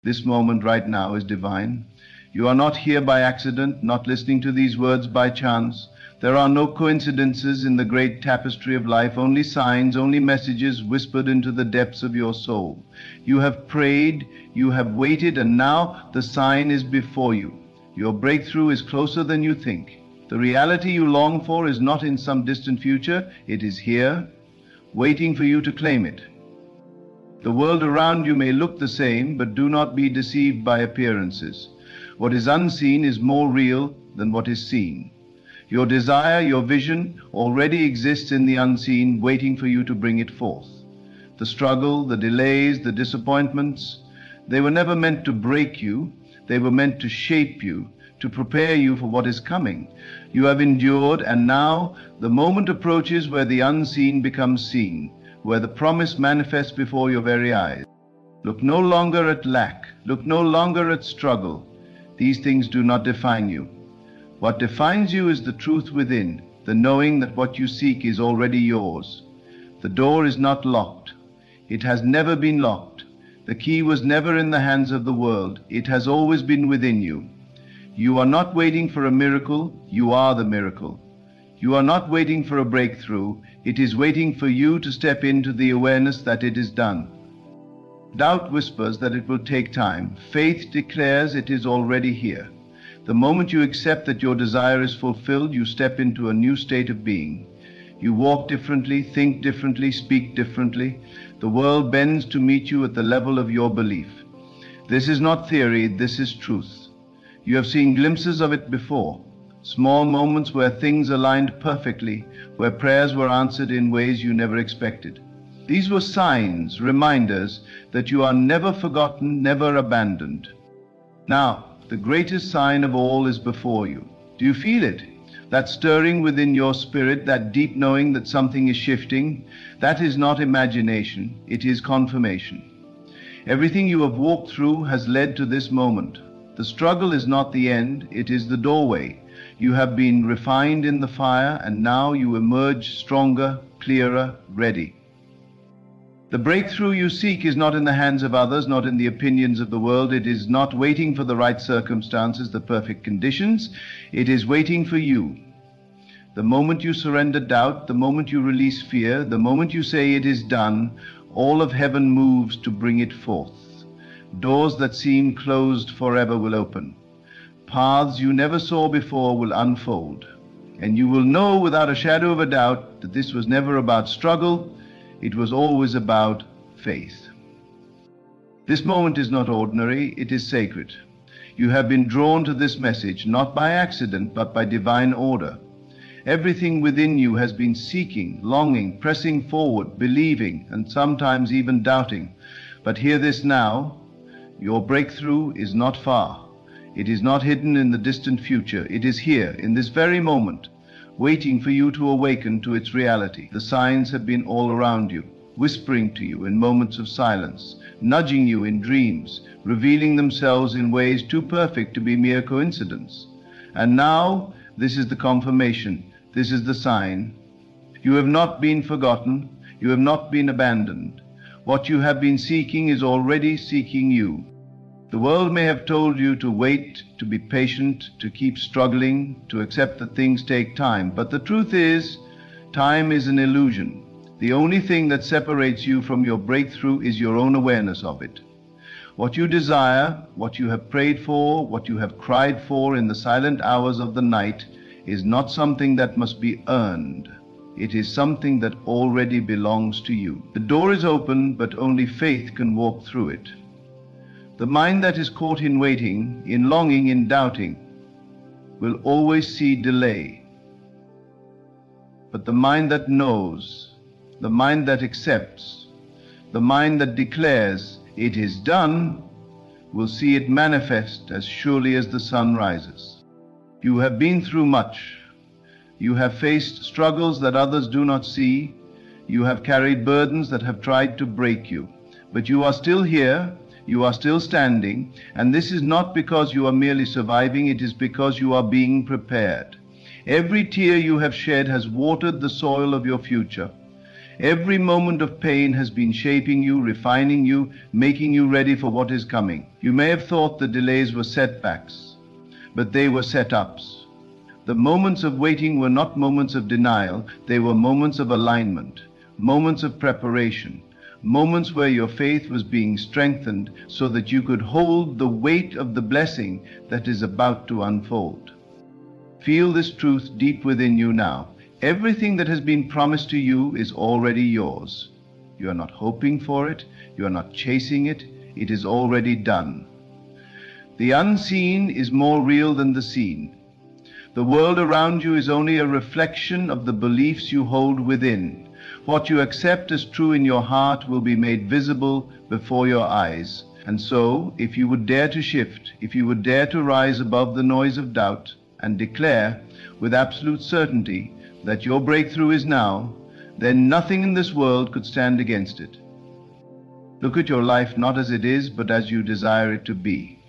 This moment right now is divine. You are not here by accident, not listening to these words by chance. There are no coincidences in the great tapestry of life, only signs, only messages whispered into the depths of your soul. You have prayed, you have waited, and now the sign is before you. Your breakthrough is closer than you think. The reality you long for is not in some distant future, it is here, waiting for you to claim it. The world around you may look the same, but do not be deceived by appearances. What is unseen is more real than what is seen. Your desire, your vision, already exists in the unseen, waiting for you to bring it forth. The struggle, the delays, the disappointments, they were never meant to break you. They were meant to shape you, to prepare you for what is coming. You have endured, and now the moment approaches where the unseen becomes seen, where the promise manifests before your very eyes. Look no longer at lack. Look no longer at struggle. These things do not define you. What defines you is the truth within, the knowing that what you seek is already yours. The door is not locked. It has never been locked. The key was never in the hands of the world. It has always been within you. You are not waiting for a miracle. You are the miracle. You are not waiting for a breakthrough. It is waiting for you to step into the awareness that it is done. Doubt whispers that it will take time. Faith declares it is already here. The moment you accept that your desire is fulfilled, you step into a new state of being. You walk differently, think differently, speak differently. The world bends to meet you at the level of your belief. This is not theory, this is truth. You have seen glimpses of it before. Small moments where things aligned perfectly, where prayers were answered in ways you never expected. These were signs, reminders that you are never forgotten, never abandoned. Now, the greatest sign of all is before you. Do you feel it? That stirring within your spirit, that deep knowing that something is shifting, that is not imagination, it is confirmation. Everything you have walked through has led to this moment. The struggle is not the end, it is the doorway. You have been refined in the fire, and now you emerge stronger, clearer, ready. The breakthrough you seek is not in the hands of others, not in the opinions of the world. It is not waiting for the right circumstances, the perfect conditions. It is waiting for you. The moment you surrender doubt, the moment you release fear, the moment you say it is done, all of heaven moves to bring it forth. Doors that seem closed forever will open. Paths you never saw before will unfold. And you will know without a shadow of a doubt that this was never about struggle. It was always about faith. This moment is not ordinary, it is sacred. You have been drawn to this message, not by accident, but by divine order. Everything within you has been seeking, longing, pressing forward, believing, and sometimes even doubting. But hear this now, your breakthrough is not far. It is not hidden in the distant future. It is here, in this very moment, waiting for you to awaken to its reality. The signs have been all around you, whispering to you in moments of silence, nudging you in dreams, revealing themselves in ways too perfect to be mere coincidence. And now, this is the confirmation, this is the sign. You have not been forgotten, you have not been abandoned. What you have been seeking is already seeking you. The world may have told you to wait, to be patient, to keep struggling, to accept that things take time. But the truth is, time is an illusion. The only thing that separates you from your breakthrough is your own awareness of it. What you desire, what you have prayed for, what you have cried for in the silent hours of the night is not something that must be earned. It is something that already belongs to you. The door is open, but only faith can walk through it. The mind that is caught in waiting, in longing, in doubting, will always see delay. But the mind that knows, the mind that accepts, the mind that declares it is done, will see it manifest as surely as the sun rises. You have been through much. You have faced struggles that others do not see. You have carried burdens that have tried to break you. But you are still here. You are still standing, and this is not because you are merely surviving, it is because you are being prepared. Every tear you have shed has watered the soil of your future. Every moment of pain has been shaping you, refining you, making you ready for what is coming. You may have thought the delays were setbacks, but they were setups. The moments of waiting were not moments of denial, they were moments of alignment, moments of preparation, moments where your faith was being strengthened so that you could hold the weight of the blessing that is about to unfold. Feel this truth deep within you now. Everything that has been promised to you is already yours. You are not hoping for it, you are not chasing it, it is already done. The unseen is more real than the seen. The world around you is only a reflection of the beliefs you hold within. What you accept as true in your heart will be made visible before your eyes. And so, if you would dare to shift, if you would dare to rise above the noise of doubt and declare with absolute certainty that your breakthrough is now, then nothing in this world could stand against it. Look at your life not as it is, but as you desire it to be.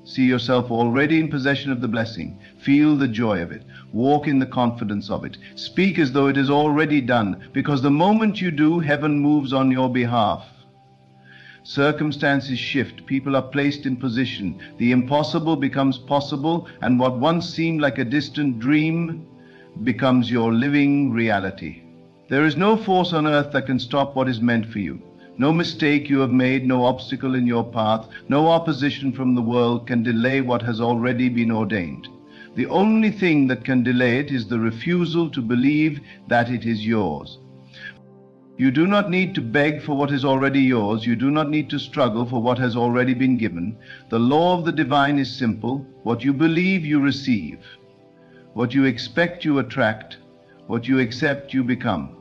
See yourself already in possession of the blessing. Feel the joy of it. Walk in the confidence of it. Speak as though it is already done, because the moment you do, heaven moves on your behalf. Circumstances shift. People are placed in position. The impossible becomes possible, and what once seemed like a distant dream becomes your living reality. There is no force on earth that can stop what is meant for you. No mistake you have made, no obstacle in your path, no opposition from the world can delay what has already been ordained. The only thing that can delay it is the refusal to believe that it is yours. You do not need to beg for what is already yours. You do not need to struggle for what has already been given. The law of the divine is simple. What you believe, you receive. What you expect, you attract. What you accept, you become.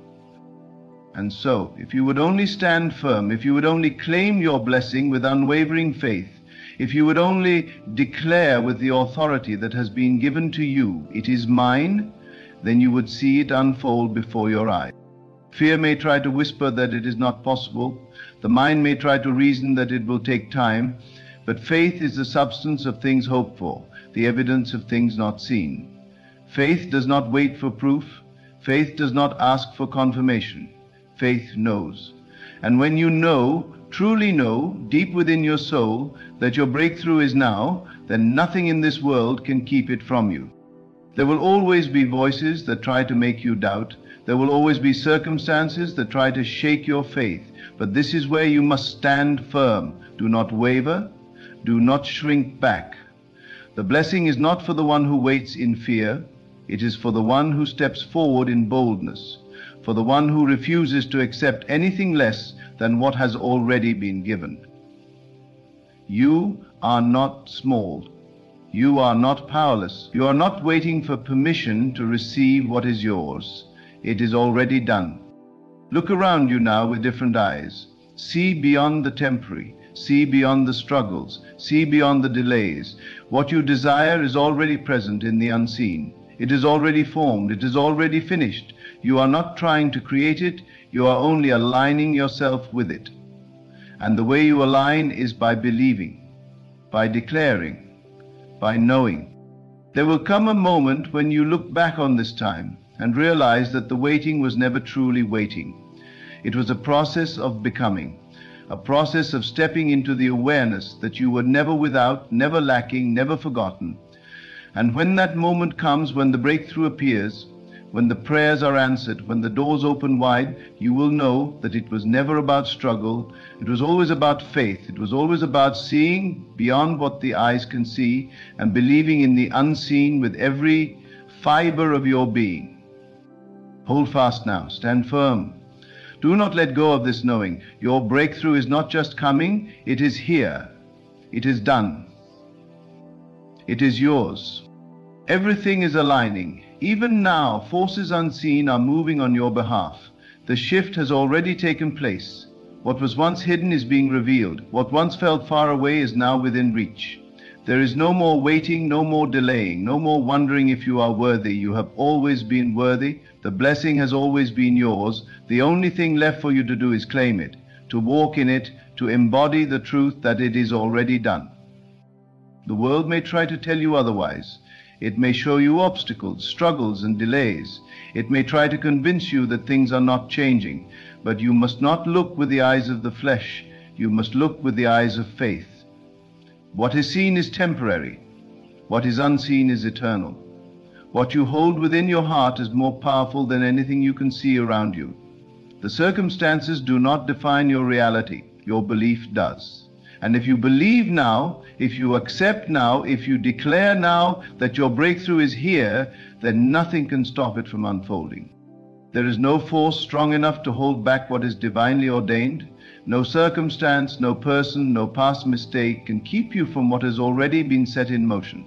And so, if you would only stand firm, if you would only claim your blessing with unwavering faith, if you would only declare with the authority that has been given to you, it is mine, then you would see it unfold before your eyes. Fear may try to whisper that it is not possible. The mind may try to reason that it will take time. But faith is the substance of things hoped for, the evidence of things not seen. Faith does not wait for proof. Faith does not ask for confirmation. Faith knows. And when you know, truly know, deep within your soul, that your breakthrough is now, then nothing in this world can keep it from you. There will always be voices that try to make you doubt. There will always be circumstances that try to shake your faith. But this is where you must stand firm. Do not waver. Do not shrink back. The blessing is not for the one who waits in fear. It is for the one who steps forward in boldness, for the one who refuses to accept anything less than what has already been given. You are not small. You are not powerless. You are not waiting for permission to receive what is yours. It is already done. Look around you now with different eyes. See beyond the temporary. See beyond the struggles. See beyond the delays. What you desire is already present in the unseen. It is already formed. It is already finished. You are not trying to create it. You are only aligning yourself with it. And the way you align is by believing, by declaring, by knowing. There will come a moment when you look back on this time and realize that the waiting was never truly waiting. It was a process of becoming, a process of stepping into the awareness that you were never without, never lacking, never forgotten. And when that moment comes, when the breakthrough appears, when the prayers are answered, when the doors open wide, you will know that it was never about struggle. It was always about faith. It was always about seeing beyond what the eyes can see and believing in the unseen with every fiber of your being. Hold fast now. Stand firm. Do not let go of this knowing. Your breakthrough is not just coming, it is here. It is done. It is yours. Everything is aligning. Even now, forces unseen are moving on your behalf. The shift has already taken place. What was once hidden is being revealed. What once felt far away is now within reach. There is no more waiting, no more delaying, no more wondering if you are worthy. You have always been worthy. The blessing has always been yours. The only thing left for you to do is claim it, to walk in it, to embody the truth that it is already done. The world may try to tell you otherwise. It may show you obstacles, struggles, and delays. It may try to convince you that things are not changing. But you must not look with the eyes of the flesh. You must look with the eyes of faith. What is seen is temporary. What is unseen is eternal. What you hold within your heart is more powerful than anything you can see around you. The circumstances do not define your reality. Your belief does. And if you believe now, if you accept now, if you declare now that your breakthrough is here, then nothing can stop it from unfolding. There is no force strong enough to hold back what is divinely ordained. No circumstance, no person, no past mistake can keep you from what has already been set in motion.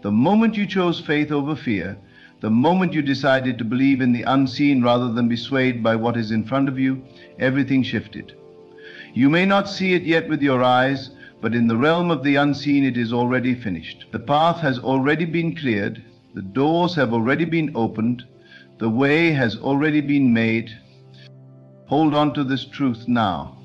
The moment you chose faith over fear, the moment you decided to believe in the unseen rather than be swayed by what is in front of you, everything shifted. You may not see it yet with your eyes, but in the realm of the unseen it is already finished. The path has already been cleared, the doors have already been opened, the way has already been made. Hold on to this truth now.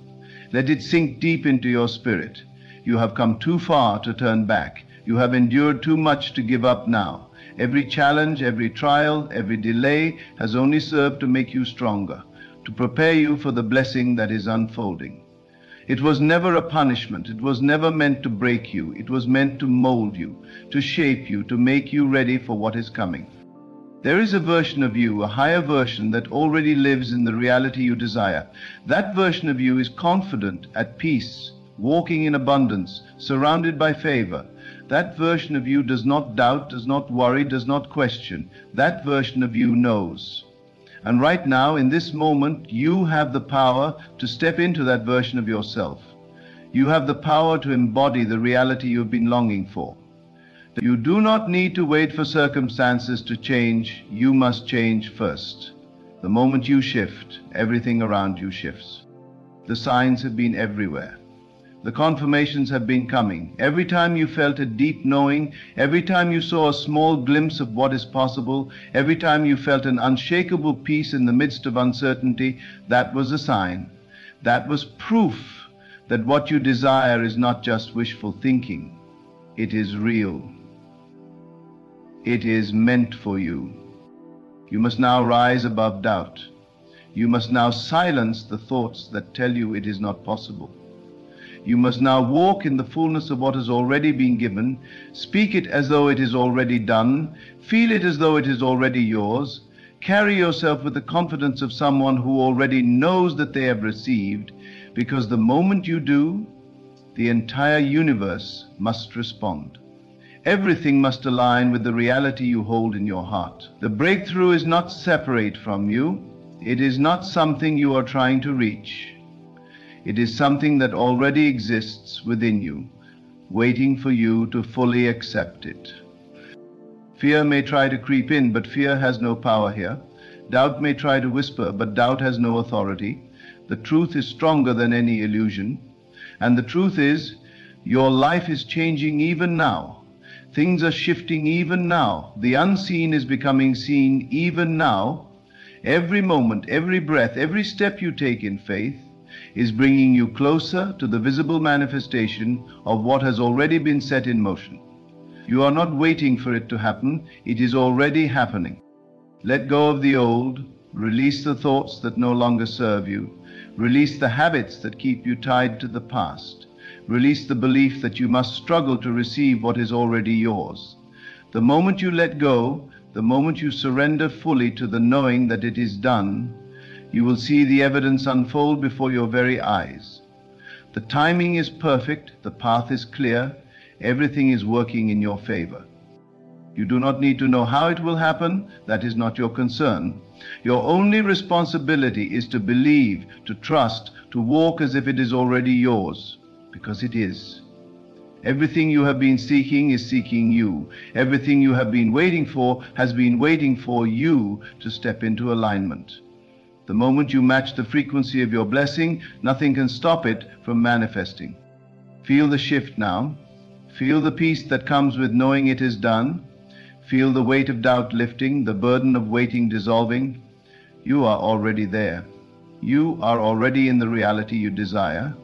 Let it sink deep into your spirit. You have come too far to turn back. You have endured too much to give up now. Every challenge, every trial, every delay has only served to make you stronger, to prepare you for the blessing that is unfolding. It was never a punishment. It was never meant to break you. It was meant to mold you, to shape you, to make you ready for what is coming. There is a version of you, a higher version, that already lives in the reality you desire. That version of you is confident, at peace, walking in abundance, surrounded by favor. That version of you does not doubt, does not worry, does not question. That version of you knows. And right now, in this moment, you have the power to step into that version of yourself. You have the power to embody the reality you've been longing for. You do not need to wait for circumstances to change. You must change first. The moment you shift, everything around you shifts. The signs have been everywhere. The confirmations have been coming. Every time you felt a deep knowing, every time you saw a small glimpse of what is possible, every time you felt an unshakable peace in the midst of uncertainty, that was a sign. That was proof that what you desire is not just wishful thinking. It is real. It is meant for you. You must now rise above doubt. You must now silence the thoughts that tell you it is not possible. You must now walk in the fullness of what has already been given, speak it as though it is already done, feel it as though it is already yours, carry yourself with the confidence of someone who already knows that they have received, because the moment you do, the entire universe must respond. Everything must align with the reality you hold in your heart. The breakthrough is not separate from you. It is not something you are trying to reach. It is something that already exists within you, waiting for you to fully accept it. Fear may try to creep in, but fear has no power here. Doubt may try to whisper, but doubt has no authority. The truth is stronger than any illusion. And the truth is, your life is changing even now. Things are shifting even now. The unseen is becoming seen even now. Every moment, every breath, every step you take in faith is bringing you closer to the visible manifestation of what has already been set in motion. You are not waiting for it to happen. It is already happening. Let go of the old. Release the thoughts that no longer serve you. Release the habits that keep you tied to the past. Release the belief that you must struggle to receive what is already yours. The moment you let go, the moment you surrender fully to the knowing that it is done, you will see the evidence unfold before your very eyes. The timing is perfect, the path is clear, everything is working in your favor. You do not need to know how it will happen. That is not your concern. Your only responsibility is to believe, to trust, to walk as if it is already yours. Because it is. Everything you have been seeking is seeking you. Everything you have been waiting for has been waiting for you to step into alignment. The moment you match the frequency of your blessing, nothing can stop it from manifesting. Feel the shift now. Feel the peace that comes with knowing it is done. Feel the weight of doubt lifting, the burden of waiting dissolving. You are already there. You are already in the reality you desire.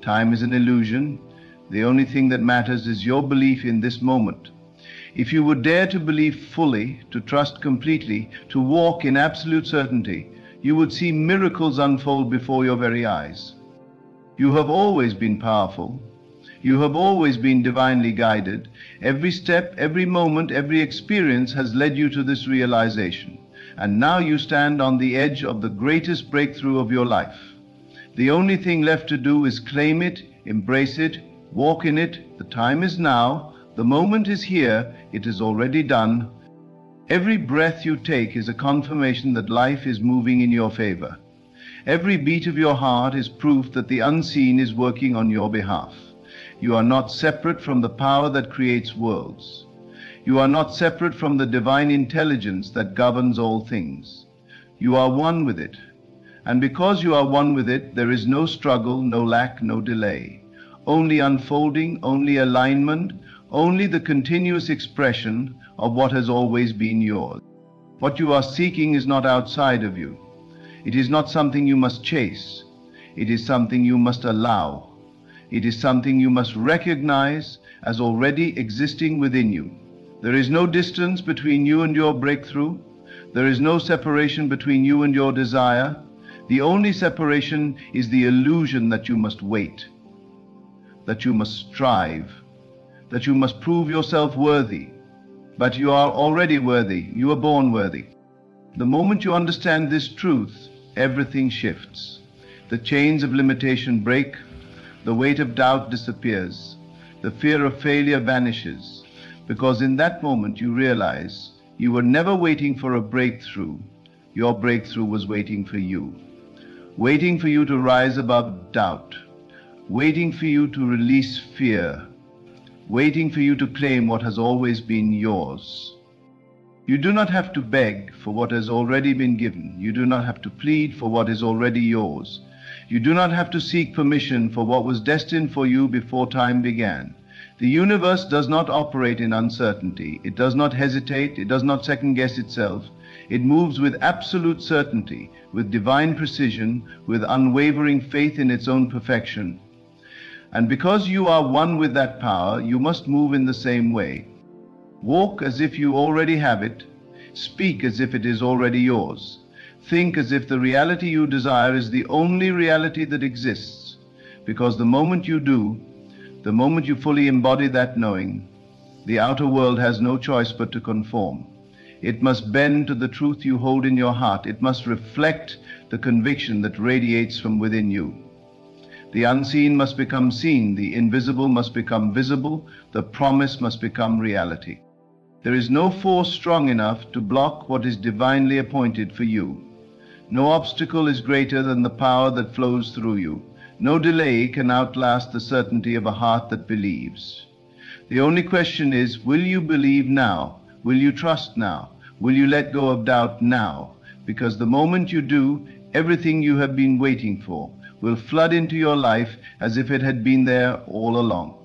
Time is an illusion. The only thing that matters is your belief in this moment. If you would dare to believe fully, to trust completely, to walk in absolute certainty, You would see miracles unfold before your very eyes. You have always been powerful. You have always been divinely guided. Every step, every moment, every experience has led you to this realization. And now you stand on the edge of the greatest breakthrough of your life. The only thing left to do is claim it, embrace it, walk in it. The time is now. The moment is here. It is already done. Every breath you take is a confirmation that life is moving in your favor. Every beat of your heart is proof that the unseen is working on your behalf. You are not separate from the power that creates worlds. You are not separate from the divine intelligence that governs all things. You are one with it. And because you are one with it, there is no struggle, no lack, no delay. Only unfolding, only alignment, only the continuous expression of what has always been yours. What you are seeking is not outside of you. It is not something you must chase. It is something you must allow. It is something you must recognize as already existing within you. There is no distance between you and your breakthrough. There is no separation between you and your desire. The only separation is the illusion that you must wait, that you must strive, that you must prove yourself worthy. But you are already worthy. You were born worthy. The moment you understand this truth, everything shifts. The chains of limitation break. The weight of doubt disappears. The fear of failure vanishes. Because in that moment you realize you were never waiting for a breakthrough. Your breakthrough was waiting for you. Waiting for you to rise above doubt. Waiting for you to release fear. Waiting for you to claim what has always been yours. You do not have to beg for what has already been given. You do not have to plead for what is already yours. You do not have to seek permission for what was destined for you before time began. The universe does not operate in uncertainty. It does not hesitate. It does not second-guess itself. It moves with absolute certainty, with divine precision, with unwavering faith in its own perfection. And because you are one with that power, you must move in the same way. Walk as if you already have it. Speak as if it is already yours. Think as if the reality you desire is the only reality that exists. Because the moment you do, the moment you fully embody that knowing, the outer world has no choice but to conform. It must bend to the truth you hold in your heart. It must reflect the conviction that radiates from within you. The unseen must become seen. The invisible must become visible. The promise must become reality. There is no force strong enough to block what is divinely appointed for you. No obstacle is greater than the power that flows through you. No delay can outlast the certainty of a heart that believes. The only question is, will you believe now? Will you trust now? Will you let go of doubt now? Because the moment you do, everything you have been waiting for will flood into your life as if it had been there all along.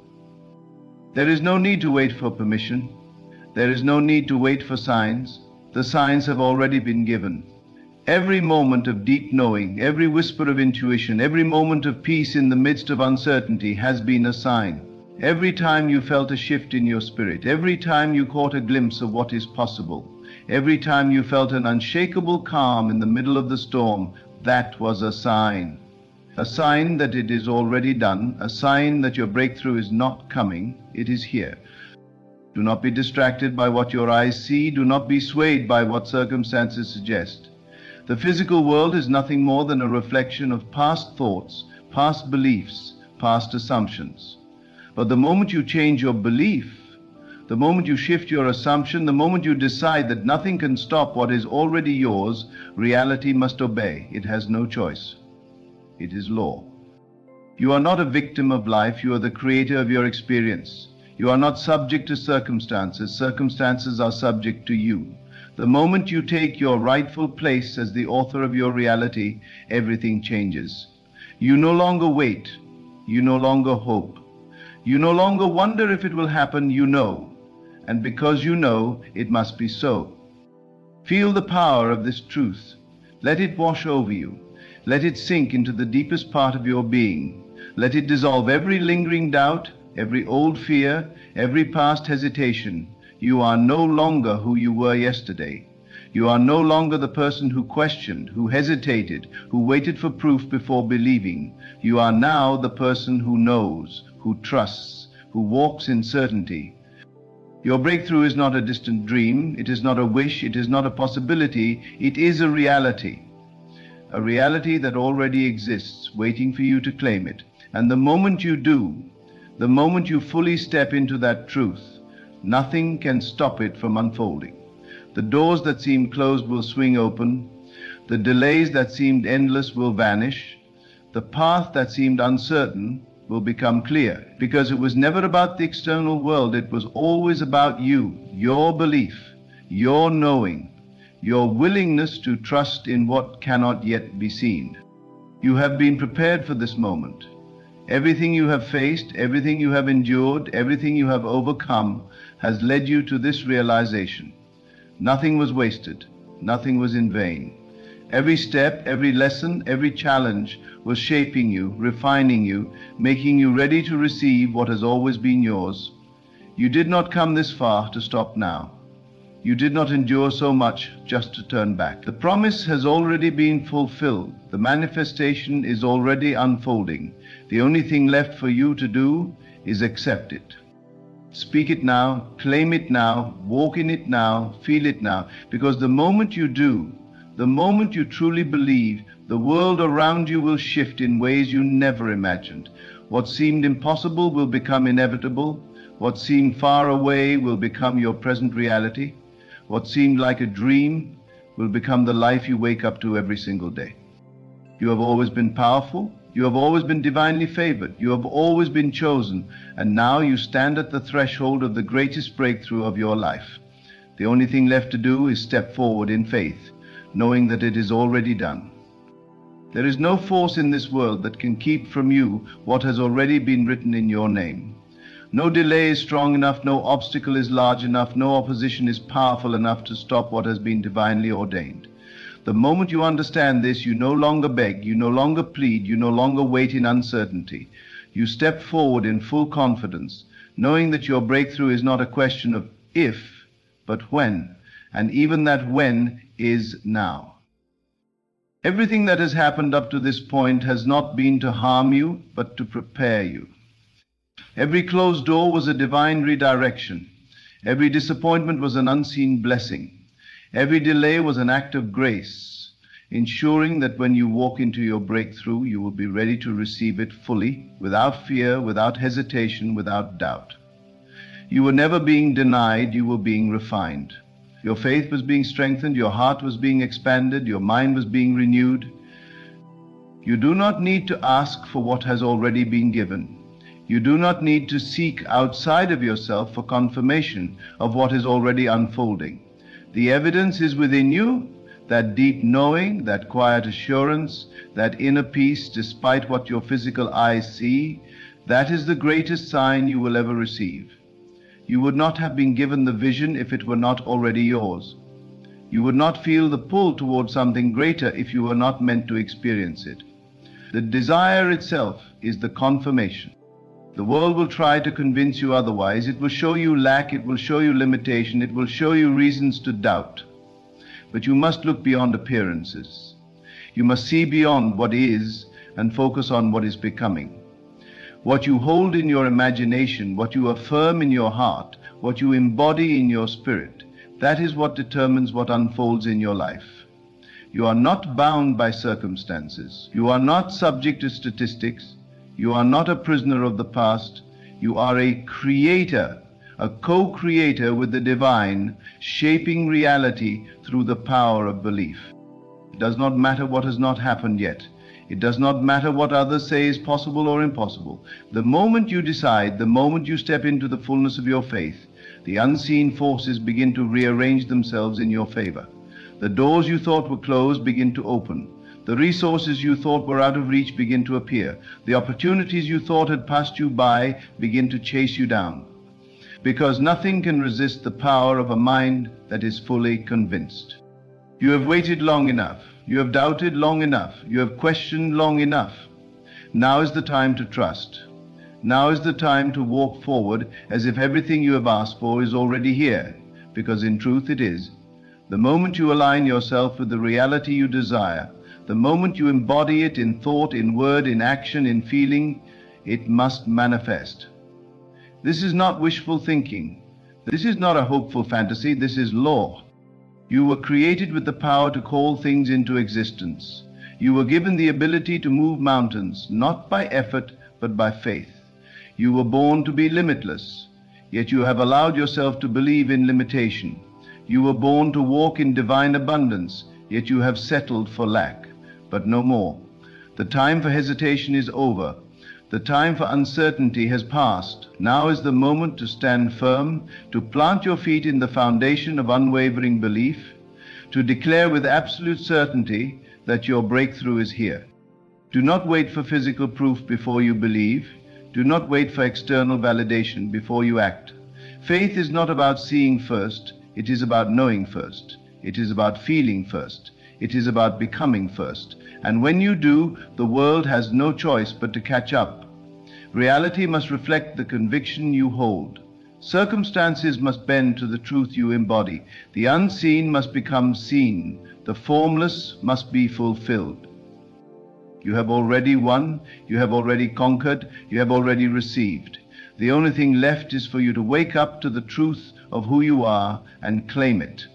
There is no need to wait for permission. There is no need to wait for signs. The signs have already been given. Every moment of deep knowing, every whisper of intuition, every moment of peace in the midst of uncertainty has been a sign. Every time you felt a shift in your spirit, every time you caught a glimpse of what is possible, every time you felt an unshakable calm in the middle of the storm, that was a sign. A sign that it is already done, a sign that your breakthrough is not coming, it is here. Do not be distracted by what your eyes see. Do not be swayed by what circumstances suggest. The physical world is nothing more than a reflection of past thoughts, past beliefs, past assumptions. But the moment you change your belief, the moment you shift your assumption, the moment you decide that nothing can stop what is already yours, reality must obey. It has no choice. It is law. You are not a victim of life. You are the creator of your experience. You are not subject to circumstances. Circumstances are subject to you. The moment you take your rightful place as the author of your reality, everything changes. You no longer wait. You no longer hope. You no longer wonder if it will happen. You know. And because you know, it must be so. Feel the power of this truth. Let it wash over you. Let it sink into the deepest part of your being. Let it dissolve every lingering doubt, every old fear, every past hesitation. You are no longer who you were yesterday. You are no longer the person who questioned, who hesitated, who waited for proof before believing. You are now the person who knows, who trusts, who walks in certainty. Your breakthrough is not a distant dream, it is not a wish, it is not a possibility, it is a reality that already exists, waiting for you to claim it. And the moment you do, the moment you fully step into that truth, nothing can stop it from unfolding. The doors that seemed closed will swing open, the delays that seemed endless will vanish, the path that seemed uncertain will become clear, because it was never about the external world, it was always about you, your belief, your knowing, your willingness to trust in what cannot yet be seen. You have been prepared for this moment. Everything you have faced, everything you have endured, everything you have overcome has led you to this realization. Nothing was wasted, nothing was in vain. Every step, every lesson, every challenge was shaping you, refining you, making you ready to receive what has always been yours. You did not come this far to stop now. You did not endure so much just to turn back. The promise has already been fulfilled. The manifestation is already unfolding. The only thing left for you to do is accept it. Speak it now, claim it now, walk in it now, feel it now, because the moment you do, the moment you truly believe, the world around you will shift in ways you never imagined. What seemed impossible will become inevitable. What seemed far away will become your present reality. What seemed like a dream will become the life you wake up to every single day. You have always been powerful. You have always been divinely favored. You have always been chosen. And now you stand at the threshold of the greatest breakthrough of your life. The only thing left to do is step forward in faith, knowing that it is already done. There is no force in this world that can keep from you what has already been written in your name. No delay is strong enough, no obstacle is large enough, no opposition is powerful enough to stop what has been divinely ordained. The moment you understand this, you no longer beg, you no longer plead, you no longer wait in uncertainty. You step forward in full confidence, knowing that your breakthrough is not a question of if, but when, and even that when is now. Everything that has happened up to this point has not been to harm you, but to prepare you. Every closed door was a divine redirection. Every disappointment was an unseen blessing. Every delay was an act of grace, ensuring that when you walk into your breakthrough, you will be ready to receive it fully, without fear, without hesitation, without doubt. You were never being denied, you were being refined. Your faith was being strengthened, your heart was being expanded, your mind was being renewed. You do not need to ask for what has already been given. You do not need to seek outside of yourself for confirmation of what is already unfolding. The evidence is within you, that deep knowing, that quiet assurance, that inner peace despite what your physical eyes see. That is the greatest sign you will ever receive. You would not have been given the vision if it were not already yours. You would not feel the pull towards something greater if you were not meant to experience it. The desire itself is the confirmation. The world will try to convince you otherwise. It will show you lack, it will show you limitation, it will show you reasons to doubt. But you must look beyond appearances. You must see beyond what is and focus on what is becoming. What you hold in your imagination, what you affirm in your heart, what you embody in your spirit, that is what determines what unfolds in your life. You are not bound by circumstances. You are not subject to statistics. You are not a prisoner of the past. You are a creator, a co-creator with the divine, shaping reality through the power of belief. It does not matter what has not happened yet. It does not matter what others say is possible or impossible. The moment you decide, the moment you step into the fullness of your faith, the unseen forces begin to rearrange themselves in your favor. The doors you thought were closed begin to open. The resources you thought were out of reach begin to appear. The opportunities you thought had passed you by begin to chase you down. Because nothing can resist the power of a mind that is fully convinced. You have waited long enough. You have doubted long enough. You have questioned long enough. Now is the time to trust. Now is the time to walk forward as if everything you have asked for is already here, because in truth it is. The moment you align yourself with the reality you desire, the moment you embody it in thought, in word, in action, in feeling, it must manifest. This is not wishful thinking. This is not a hopeful fantasy. This is law. You were created with the power to call things into existence. You were given the ability to move mountains, not by effort, but by faith. You were born to be limitless, yet you have allowed yourself to believe in limitation. You were born to walk in divine abundance, yet you have settled for lack, but no more. The time for hesitation is over. The time for uncertainty has passed. Now is the moment to stand firm, to plant your feet in the foundation of unwavering belief, to declare with absolute certainty that your breakthrough is here. Do not wait for physical proof before you believe. Do not wait for external validation before you act. Faith is not about seeing first. It is about knowing first. It is about feeling first. It is about becoming first. And when you do, the world has no choice but to catch up. Reality must reflect the conviction you hold. Circumstances must bend to the truth you embody. The unseen must become seen. The formless must be fulfilled. You have already won. You have already conquered. You have already received. The only thing left is for you to wake up to the truth of who you are and claim it.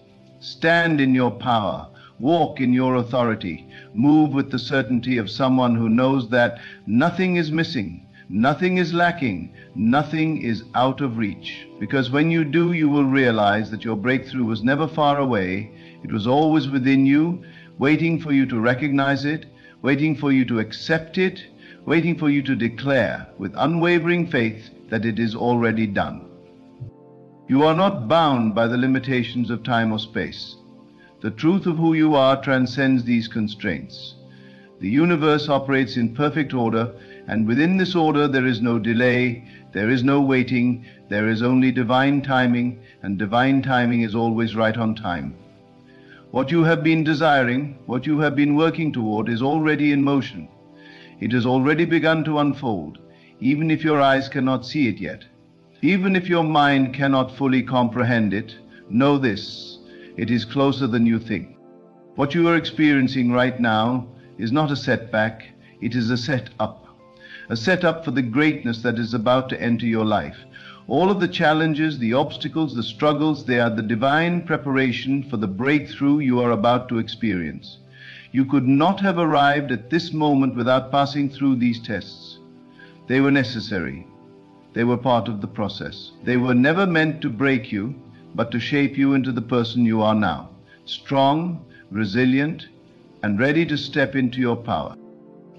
Stand in your power. Walk in your authority. Move with the certainty of someone who knows that nothing is missing, nothing is lacking, nothing is out of reach. Because when you do, you will realize that your breakthrough was never far away. It was always within you, waiting for you to recognize it, waiting for you to accept it, waiting for you to declare with unwavering faith that it is already done. You are not bound by the limitations of time or space. The truth of who you are transcends these constraints. The universe operates in perfect order, and within this order there is no delay, there is no waiting, there is only divine timing, and divine timing is always right on time. What you have been desiring, what you have been working toward is already in motion. It has already begun to unfold, even if your eyes cannot see it yet. Even if your mind cannot fully comprehend it, know this. It is closer than you think. What you are experiencing right now is not a setback, it is a set-up. A set-up for the greatness that is about to enter your life. All of the challenges, the obstacles, the struggles, they are the divine preparation for the breakthrough you are about to experience. You could not have arrived at this moment without passing through these tests. They were necessary. They were part of the process. They were never meant to break you, but to shape you into the person you are now, strong, resilient, and ready to step into your power.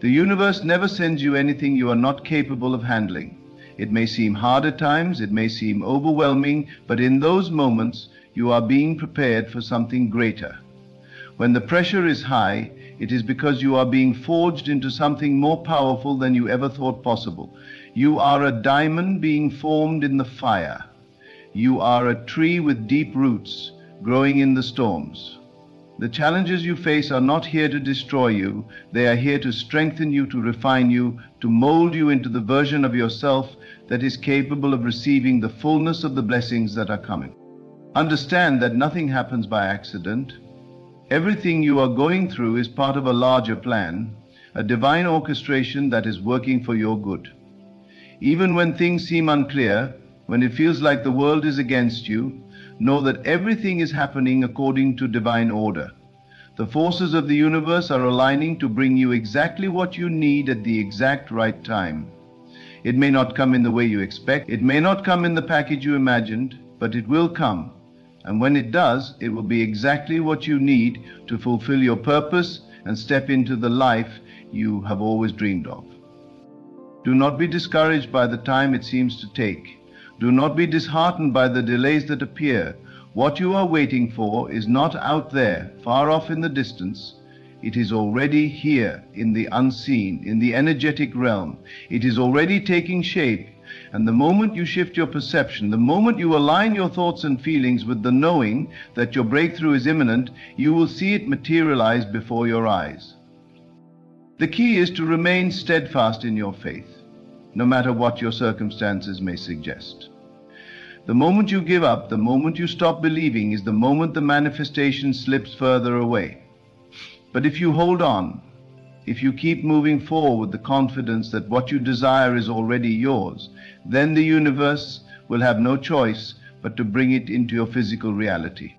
The universe never sends you anything you are not capable of handling. It may seem hard at times, it may seem overwhelming, but in those moments you are being prepared for something greater. When the pressure is high, it is because you are being forged into something more powerful than you ever thought possible. You are a diamond being formed in the fire. You are a tree with deep roots, growing in the storms. The challenges you face are not here to destroy you. They are here to strengthen you, to refine you, to mold you into the version of yourself that is capable of receiving the fullness of the blessings that are coming. Understand that nothing happens by accident. Everything you are going through is part of a larger plan, a divine orchestration that is working for your good. Even when things seem unclear, when it feels like the world is against you, know that everything is happening according to divine order. The forces of the universe are aligning to bring you exactly what you need at the exact right time. It may not come in the way you expect, it may not come in the package you imagined, but it will come. And when it does, it will be exactly what you need to fulfill your purpose and step into the life you have always dreamed of. Do not be discouraged by the time it seems to take. Do not be disheartened by the delays that appear. What you are waiting for is not out there, far off in the distance. It is already here, in the unseen, in the energetic realm. It is already taking shape. And the moment you shift your perception, the moment you align your thoughts and feelings with the knowing that your breakthrough is imminent, you will see it materialize before your eyes. The key is to remain steadfast in your faith, no matter what your circumstances may suggest. The moment you give up, the moment you stop believing, is the moment the manifestation slips further away. But if you hold on, if you keep moving forward with the confidence that what you desire is already yours, then the universe will have no choice but to bring it into your physical reality.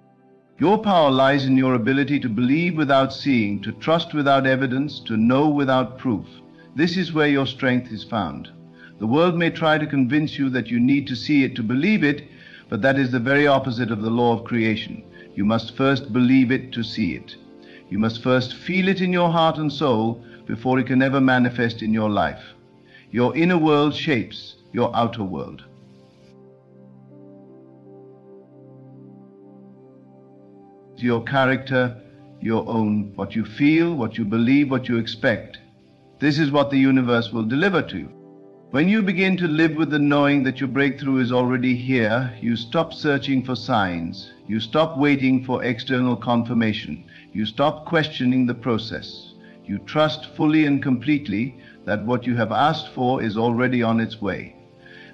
Your power lies in your ability to believe without seeing, to trust without evidence, to know without proof. This is where your strength is found. The world may try to convince you that you need to see it to believe it, but that is the very opposite of the law of creation. You must first believe it to see it. You must first feel it in your heart and soul before it can ever manifest in your life. Your inner world shapes your outer world. Your character, your own, what you feel, what you believe, what you expect. This is what the universe will deliver to you. When you begin to live with the knowing that your breakthrough is already here, you stop searching for signs. You stop waiting for external confirmation. You stop questioning the process. You trust fully and completely that what you have asked for is already on its way.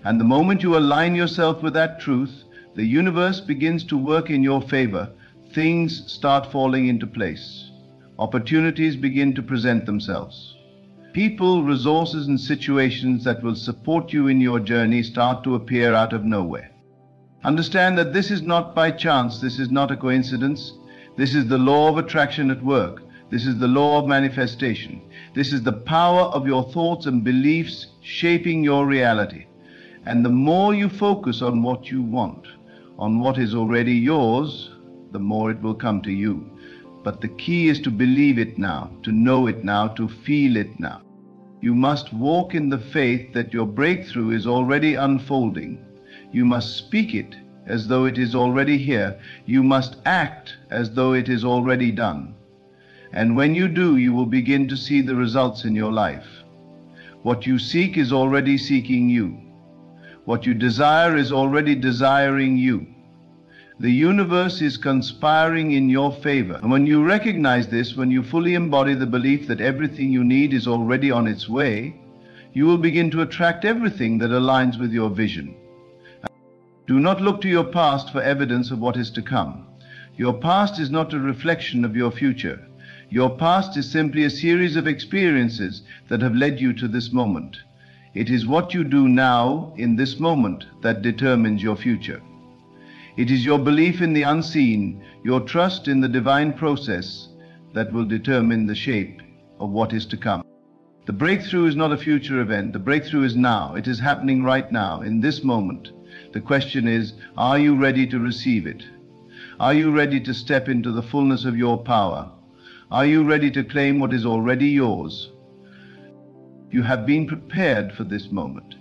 And the moment you align yourself with that truth, the universe begins to work in your favor. Things start falling into place. Opportunities begin to present themselves. People, resources, and situations that will support you in your journey start to appear out of nowhere. Understand that this is not by chance, this is not a coincidence. This is the law of attraction at work. This is the law of manifestation. This is the power of your thoughts and beliefs shaping your reality. And the more you focus on what you want, on what is already yours, the more it will come to you. But the key is to believe it now, to know it now, to feel it now. You must walk in the faith that your breakthrough is already unfolding. You must speak it as though it is already here. You must act as though it is already done. And when you do, you will begin to see the results in your life. What you seek is already seeking you. What you desire is already desiring you. The universe is conspiring in your favor. And when you recognize this, when you fully embody the belief that everything you need is already on its way, you will begin to attract everything that aligns with your vision. Do not look to your past for evidence of what is to come. Your past is not a reflection of your future. Your past is simply a series of experiences that have led you to this moment. It is what you do now, in this moment, that determines your future. It is your belief in the unseen, your trust in the divine process, that will determine the shape of what is to come. The breakthrough is not a future event. The breakthrough is now. It is happening right now, in this moment. The question is, are you ready to receive it? Are you ready to step into the fullness of your power? Are you ready to claim what is already yours? You have been prepared for this moment.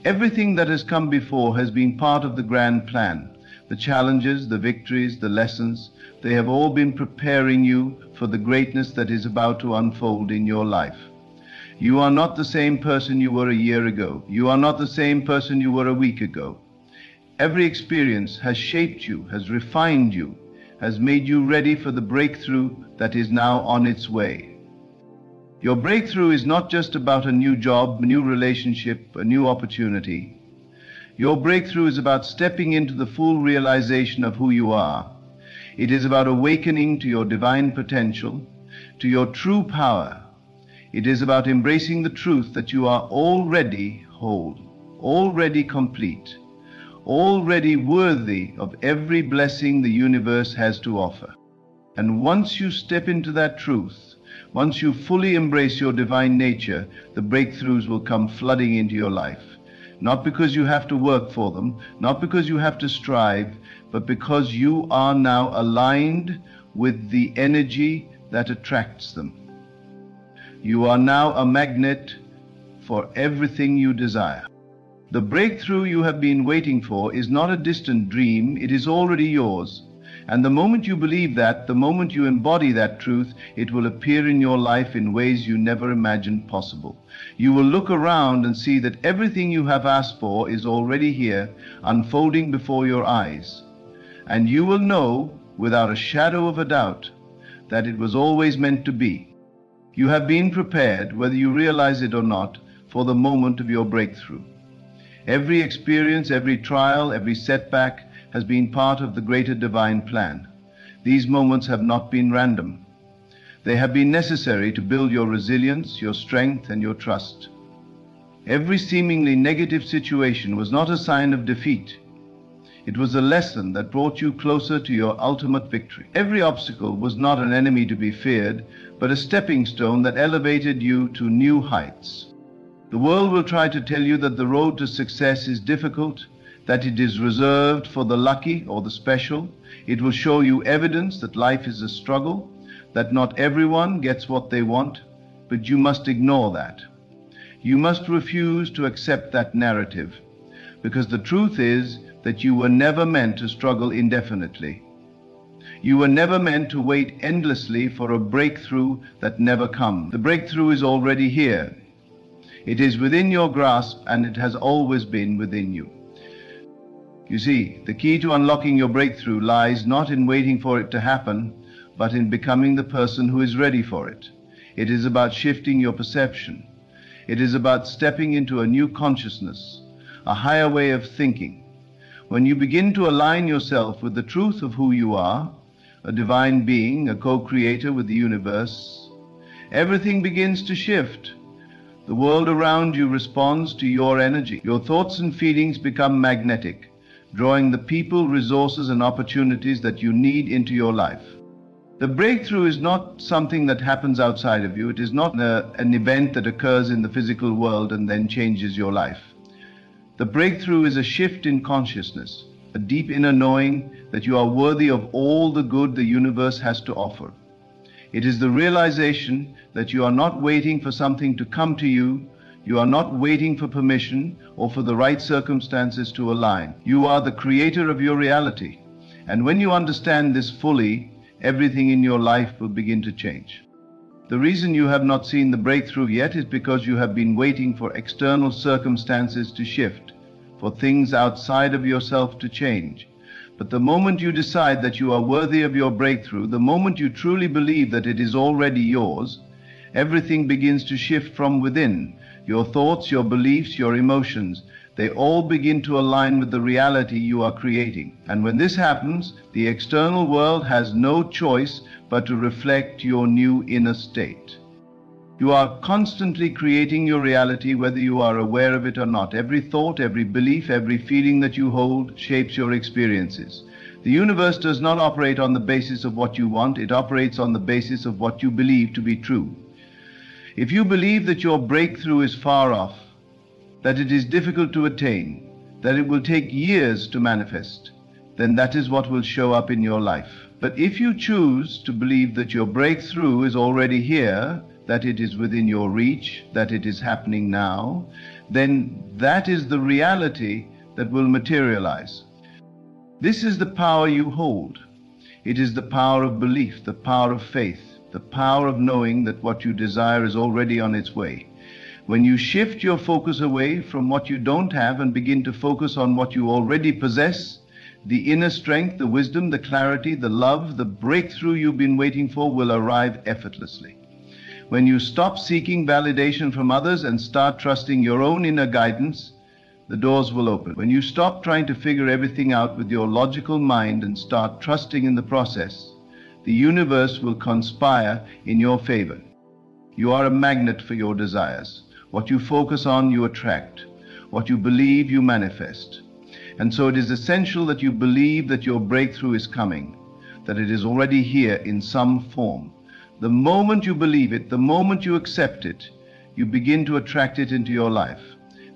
Everything that has come before has been part of the grand plan. The challenges, the victories, the lessons, they have all been preparing you for the greatness that is about to unfold in your life. You are not the same person you were a year ago. You are not the same person you were a week ago. Every experience has shaped you, has refined you, has made you ready for the breakthrough that is now on its way. Your breakthrough is not just about a new job, a new relationship, a new opportunity. Your breakthrough is about stepping into the full realization of who you are. It is about awakening to your divine potential, to your true power. It is about embracing the truth that you are already whole, already complete, already worthy of every blessing the universe has to offer. And once you step into that truth, once you fully embrace your divine nature, the breakthroughs will come flooding into your life. Not because you have to work for them, not because you have to strive, but because you are now aligned with the energy that attracts them. You are now a magnet for everything you desire. The breakthrough you have been waiting for is not a distant dream, it is already yours. And the moment you believe that, the moment you embody that truth, it will appear in your life in ways you never imagined possible. You will look around and see that everything you have asked for is already here, unfolding before your eyes. And you will know, without a shadow of a doubt, that it was always meant to be. You have been prepared, whether you realize it or not, for the moment of your breakthrough. Every experience, every trial, every setback has been part of the greater divine plan. These moments have not been random. They have been necessary to build your resilience, your strength, and your trust. Every seemingly negative situation was not a sign of defeat. It was a lesson that brought you closer to your ultimate victory. Every obstacle was not an enemy to be feared, but a stepping stone that elevated you to new heights. The world will try to tell you that the road to success is difficult, that it is reserved for the lucky or the special. It will show you evidence that life is a struggle, that not everyone gets what they want, but you must ignore that. You must refuse to accept that narrative, because the truth is that you were never meant to struggle indefinitely. You were never meant to wait endlessly for a breakthrough that never comes. The breakthrough is already here. It is within your grasp, and it has always been within you. You see, the key to unlocking your breakthrough lies not in waiting for it to happen, but in becoming the person who is ready for it. It is about shifting your perception. It is about stepping into a new consciousness, a higher way of thinking. When you begin to align yourself with the truth of who you are, a divine being, a co-creator with the universe, everything begins to shift. The world around you responds to your energy. Your thoughts and feelings become magnetic, drawing the people, resources, and opportunities that you need into your life. The breakthrough is not something that happens outside of you. It is not an event that occurs in the physical world and then changes your life. The breakthrough is a shift in consciousness, a deep inner knowing that you are worthy of all the good the universe has to offer. It is the realization that you are not waiting for something to come to you. You are not waiting for permission or for the right circumstances to align. You are the creator of your reality. And when you understand this fully, everything in your life will begin to change. The reason you have not seen the breakthrough yet is because you have been waiting for external circumstances to shift, for things outside of yourself to change. But the moment you decide that you are worthy of your breakthrough, the moment you truly believe that it is already yours, everything begins to shift from within. Your thoughts, your beliefs, your emotions, they all begin to align with the reality you are creating. And when this happens, the external world has no choice but to reflect your new inner state. You are constantly creating your reality, whether you are aware of it or not. Every thought, every belief, every feeling that you hold shapes your experiences. The universe does not operate on the basis of what you want. It operates on the basis of what you believe to be true. If you believe that your breakthrough is far off, that it is difficult to attain, that it will take years to manifest, then that is what will show up in your life. But if you choose to believe that your breakthrough is already here, that it is within your reach, that it is happening now, then that is the reality that will materialize. This is the power you hold. It is the power of belief, the power of faith, the power of knowing that what you desire is already on its way. When you shift your focus away from what you don't have and begin to focus on what you already possess, the inner strength, the wisdom, the clarity, the love, the breakthrough you've been waiting for will arrive effortlessly. When you stop seeking validation from others and start trusting your own inner guidance, the doors will open. When you stop trying to figure everything out with your logical mind and start trusting in the process, the universe will conspire in your favor. You are a magnet for your desires. What you focus on, you attract. What you believe, you manifest. And so it is essential that you believe that your breakthrough is coming, that it is already here in some form. The moment you believe it, the moment you accept it, you begin to attract it into your life.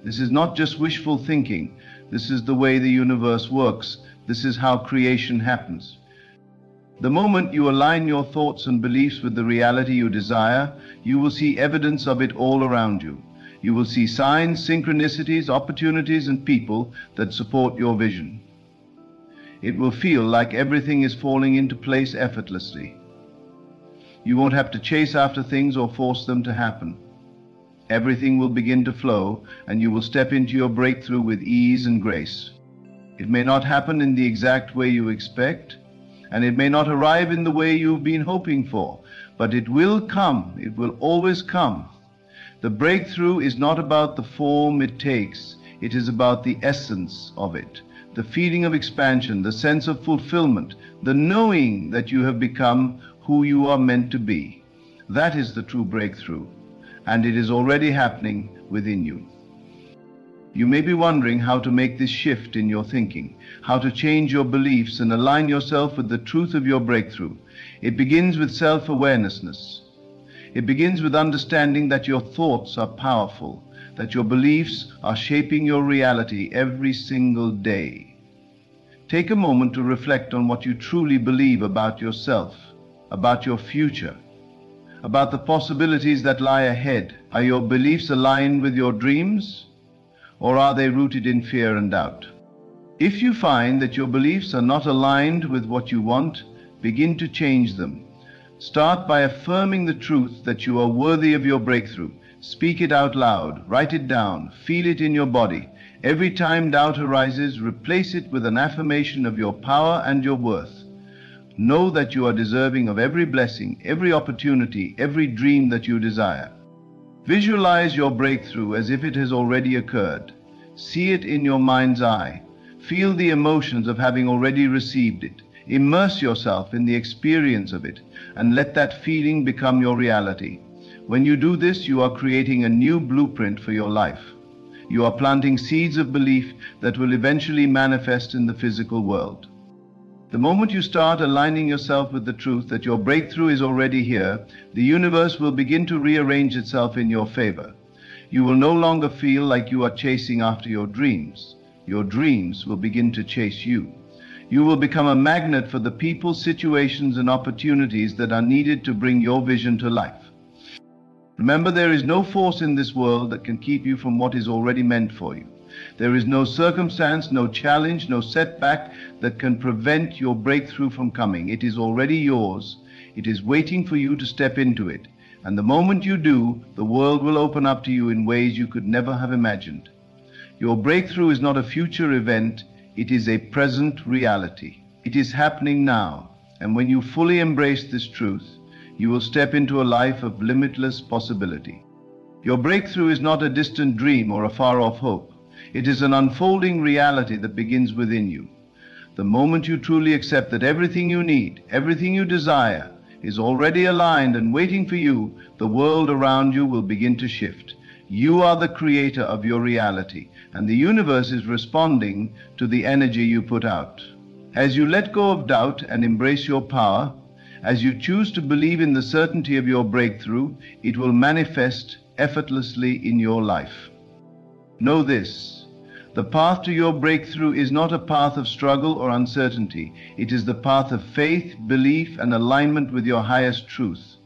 This is not just wishful thinking. This is the way the universe works. This is how creation happens. The moment you align your thoughts and beliefs with the reality you desire, you will see evidence of it all around you. You will see signs, synchronicities, opportunities, and people that support your vision. It will feel like everything is falling into place effortlessly. You won't have to chase after things or force them to happen. Everything will begin to flow, and you will step into your breakthrough with ease and grace. It may not happen in the exact way you expect, and it may not arrive in the way you've been hoping for, but it will come. It will always come. The breakthrough is not about the form it takes. It is about the essence of it, the feeling of expansion, the sense of fulfillment, the knowing that you have become who you are meant to be. That is the true breakthrough, and it is already happening within you. You may be wondering how to make this shift in your thinking, how to change your beliefs and align yourself with the truth of your breakthrough. It begins with self-awareness. It begins with understanding that your thoughts are powerful, that your beliefs are shaping your reality every single day. Take a moment to reflect on what you truly believe about yourself, about your future, about the possibilities that lie ahead. Are your beliefs aligned with your dreams, or are they rooted in fear and doubt? If you find that your beliefs are not aligned with what you want, begin to change them. Start by affirming the truth that you are worthy of your breakthrough. Speak it out loud, write it down, feel it in your body. Every time doubt arises, replace it with an affirmation of your power and your worth. Know that you are deserving of every blessing, every opportunity, every dream that you desire. Visualize your breakthrough as if it has already occurred. See it in your mind's eye. Feel the emotions of having already received it. Immerse yourself in the experience of it, and let that feeling become your reality. When you do this, you are creating a new blueprint for your life. You are planting seeds of belief that will eventually manifest in the physical world. The moment you start aligning yourself with the truth that your breakthrough is already here, the universe will begin to rearrange itself in your favor. You will no longer feel like you are chasing after your dreams. Your dreams will begin to chase you. You will become a magnet for the people, situations, and opportunities that are needed to bring your vision to life. Remember, there is no force in this world that can keep you from what is already meant for you. There is no circumstance, no challenge, no setback that can prevent your breakthrough from coming. It is already yours. It is waiting for you to step into it. And the moment you do, the world will open up to you in ways you could never have imagined. Your breakthrough is not a future event. It is a present reality. It is happening now. And when you fully embrace this truth, you will step into a life of limitless possibility. Your breakthrough is not a distant dream or a far-off hope. It is an unfolding reality that begins within you. The moment you truly accept that everything you need, everything you desire, is already aligned and waiting for you, the world around you will begin to shift. You are the creator of your reality, and the universe is responding to the energy you put out. As you let go of doubt and embrace your power, as you choose to believe in the certainty of your breakthrough, it will manifest effortlessly in your life. Know this. The path to your breakthrough is not a path of struggle or uncertainty. It is the path of faith, belief, and alignment with your highest truth.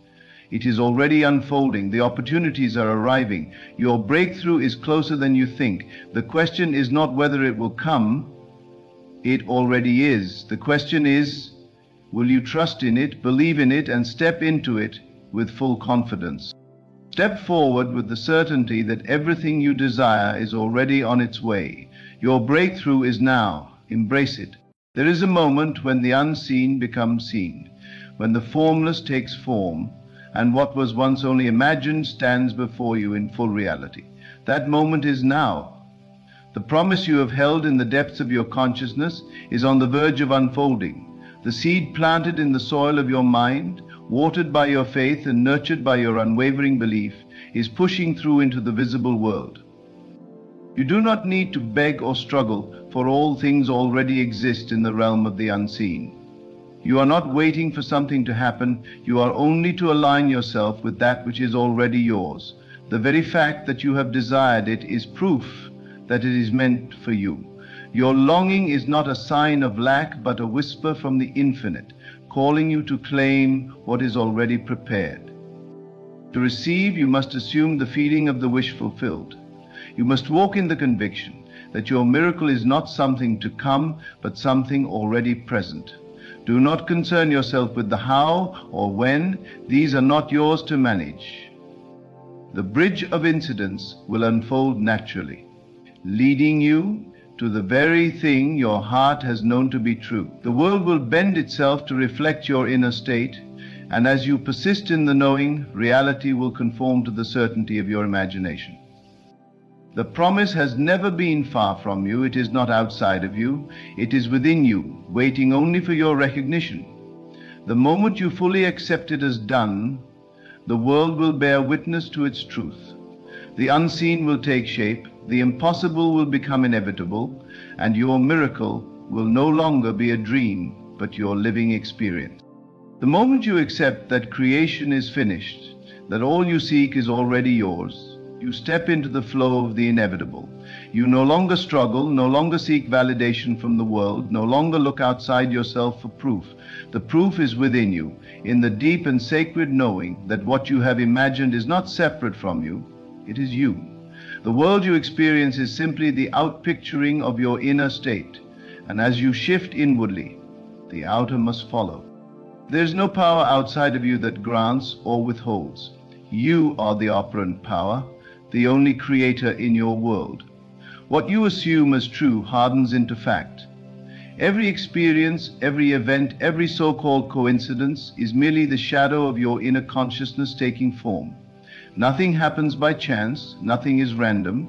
It is already unfolding. The opportunities are arriving. Your breakthrough is closer than you think. The question is not whether it will come. It already is. The question is, will you trust in it, believe in it, and step into it with full confidence? Step forward with the certainty that everything you desire is already on its way. Your breakthrough is now. Embrace it. There is a moment when the unseen becomes seen, when the formless takes form, and what was once only imagined stands before you in full reality. That moment is now. The promise you have held in the depths of your consciousness is on the verge of unfolding. The seed planted in the soil of your mind, watered by your faith and nurtured by your unwavering belief, is pushing through into the visible world. You do not need to beg or struggle, for all things already exist in the realm of the unseen. You are not waiting for something to happen. You are only to align yourself with that which is already yours. The very fact that you have desired it is proof that it is meant for you. Your longing is not a sign of lack, but a whisper from the infinite, calling you to claim what is already prepared. To receive, you must assume the feeling of the wish fulfilled. You must walk in the conviction that your miracle is not something to come, but something already present. Do not concern yourself with the how or when. These are not yours to manage. The bridge of incidents will unfold naturally, leading you to the very thing your heart has known to be true. The world will bend itself to reflect your inner state, and as you persist in the knowing, reality will conform to the certainty of your imagination. The promise has never been far from you. It is not outside of you. It is within you, waiting only for your recognition. The moment you fully accept it as done, the world will bear witness to its truth. The unseen will take shape, the impossible will become inevitable, and your miracle will no longer be a dream, but your living experience. The moment you accept that creation is finished, that all you seek is already yours, you step into the flow of the inevitable. You no longer struggle, no longer seek validation from the world, no longer look outside yourself for proof. The proof is within you, in the deep and sacred knowing that what you have imagined is not separate from you, it is you. The world you experience is simply the outpicturing of your inner state, and as you shift inwardly, the outer must follow. There is no power outside of you that grants or withholds. You are the operant power, the only creator in your world. What you assume as true hardens into fact. Every experience, every event, every so-called coincidence is merely the shadow of your inner consciousness taking form. Nothing happens by chance, nothing is random.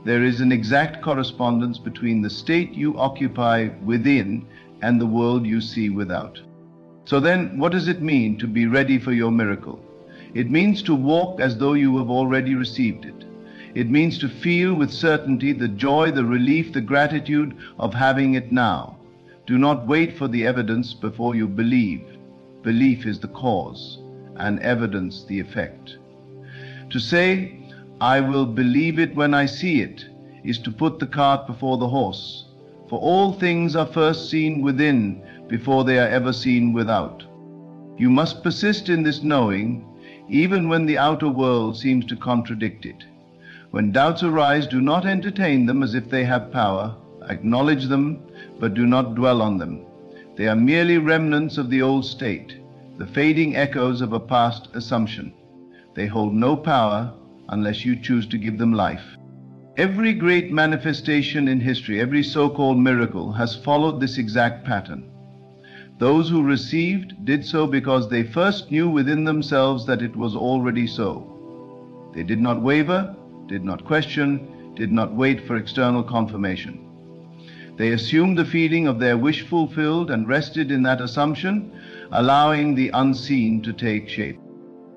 There is an exact correspondence between the state you occupy within and the world you see without. So then, what does it mean to be ready for your miracle? It means to walk as though you have already received it. It means to feel with certainty the joy, the relief, the gratitude of having it now. Do not wait for the evidence before you believe. Belief is the cause, and evidence the effect. To say, "I will believe it when I see it," is to put the cart before the horse. For all things are first seen within before they are ever seen without. You must persist in this knowing, even when the outer world seems to contradict it. When doubts arise, do not entertain them as if they have power. Acknowledge them, but do not dwell on them. They are merely remnants of the old state, the fading echoes of a past assumption. They hold no power unless you choose to give them life. Every great manifestation in history, every so-called miracle, has followed this exact pattern. Those who received did so because they first knew within themselves that it was already so. They did not waver, did not question, did not wait for external confirmation. They assumed the feeling of their wish fulfilled and rested in that assumption, allowing the unseen to take shape.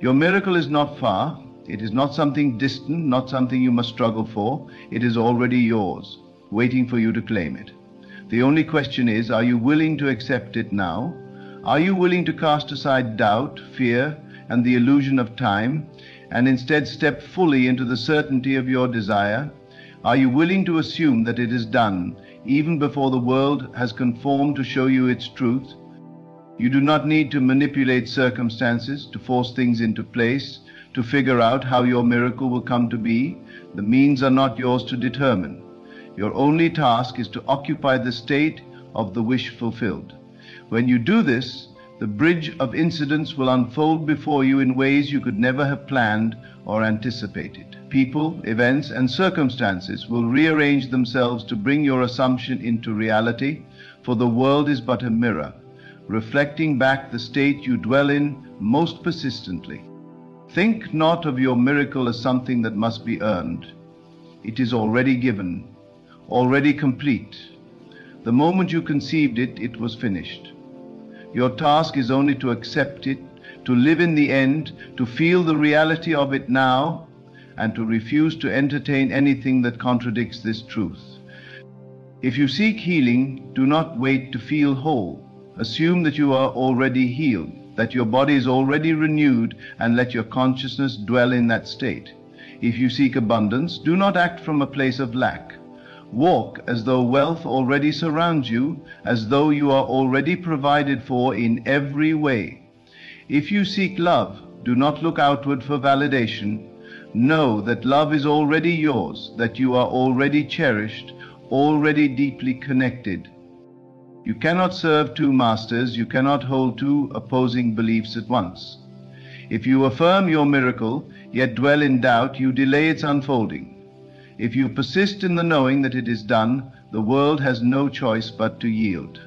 Your miracle is not far. It is not something distant, not something you must struggle for. It is already yours, waiting for you to claim it. The only question is, are you willing to accept it now? Are you willing to cast aside doubt, fear, and the illusion of time, and instead step fully into the certainty of your desire? Are you willing to assume that it is done, even before the world has conformed to show you its truth? You do not need to manipulate circumstances, to force things into place, to figure out how your miracle will come to be. The means are not yours to determine. Your only task is to occupy the state of the wish fulfilled. When you do this, the bridge of incidents will unfold before you in ways you could never have planned or anticipated. People, events, and circumstances will rearrange themselves to bring your assumption into reality, for the world is but a mirror, reflecting back the state you dwell in most persistently. Think not of your miracle as something that must be earned. It is already given, already complete. The moment you conceived it, it was finished. Your task is only to accept it, to live in the end, to feel the reality of it now, and to refuse to entertain anything that contradicts this truth. If you seek healing, do not wait to feel whole. Assume that you are already healed, that your body is already renewed, and let your consciousness dwell in that state. If you seek abundance, do not act from a place of lack. Walk as though wealth already surrounds you, as though you are already provided for in every way. If you seek love, do not look outward for validation. Know that love is already yours, that you are already cherished, already deeply connected. You cannot serve two masters, you cannot hold two opposing beliefs at once. If you affirm your miracle, yet dwell in doubt, you delay its unfolding. If you persist in the knowing that it is done, the world has no choice but to yield.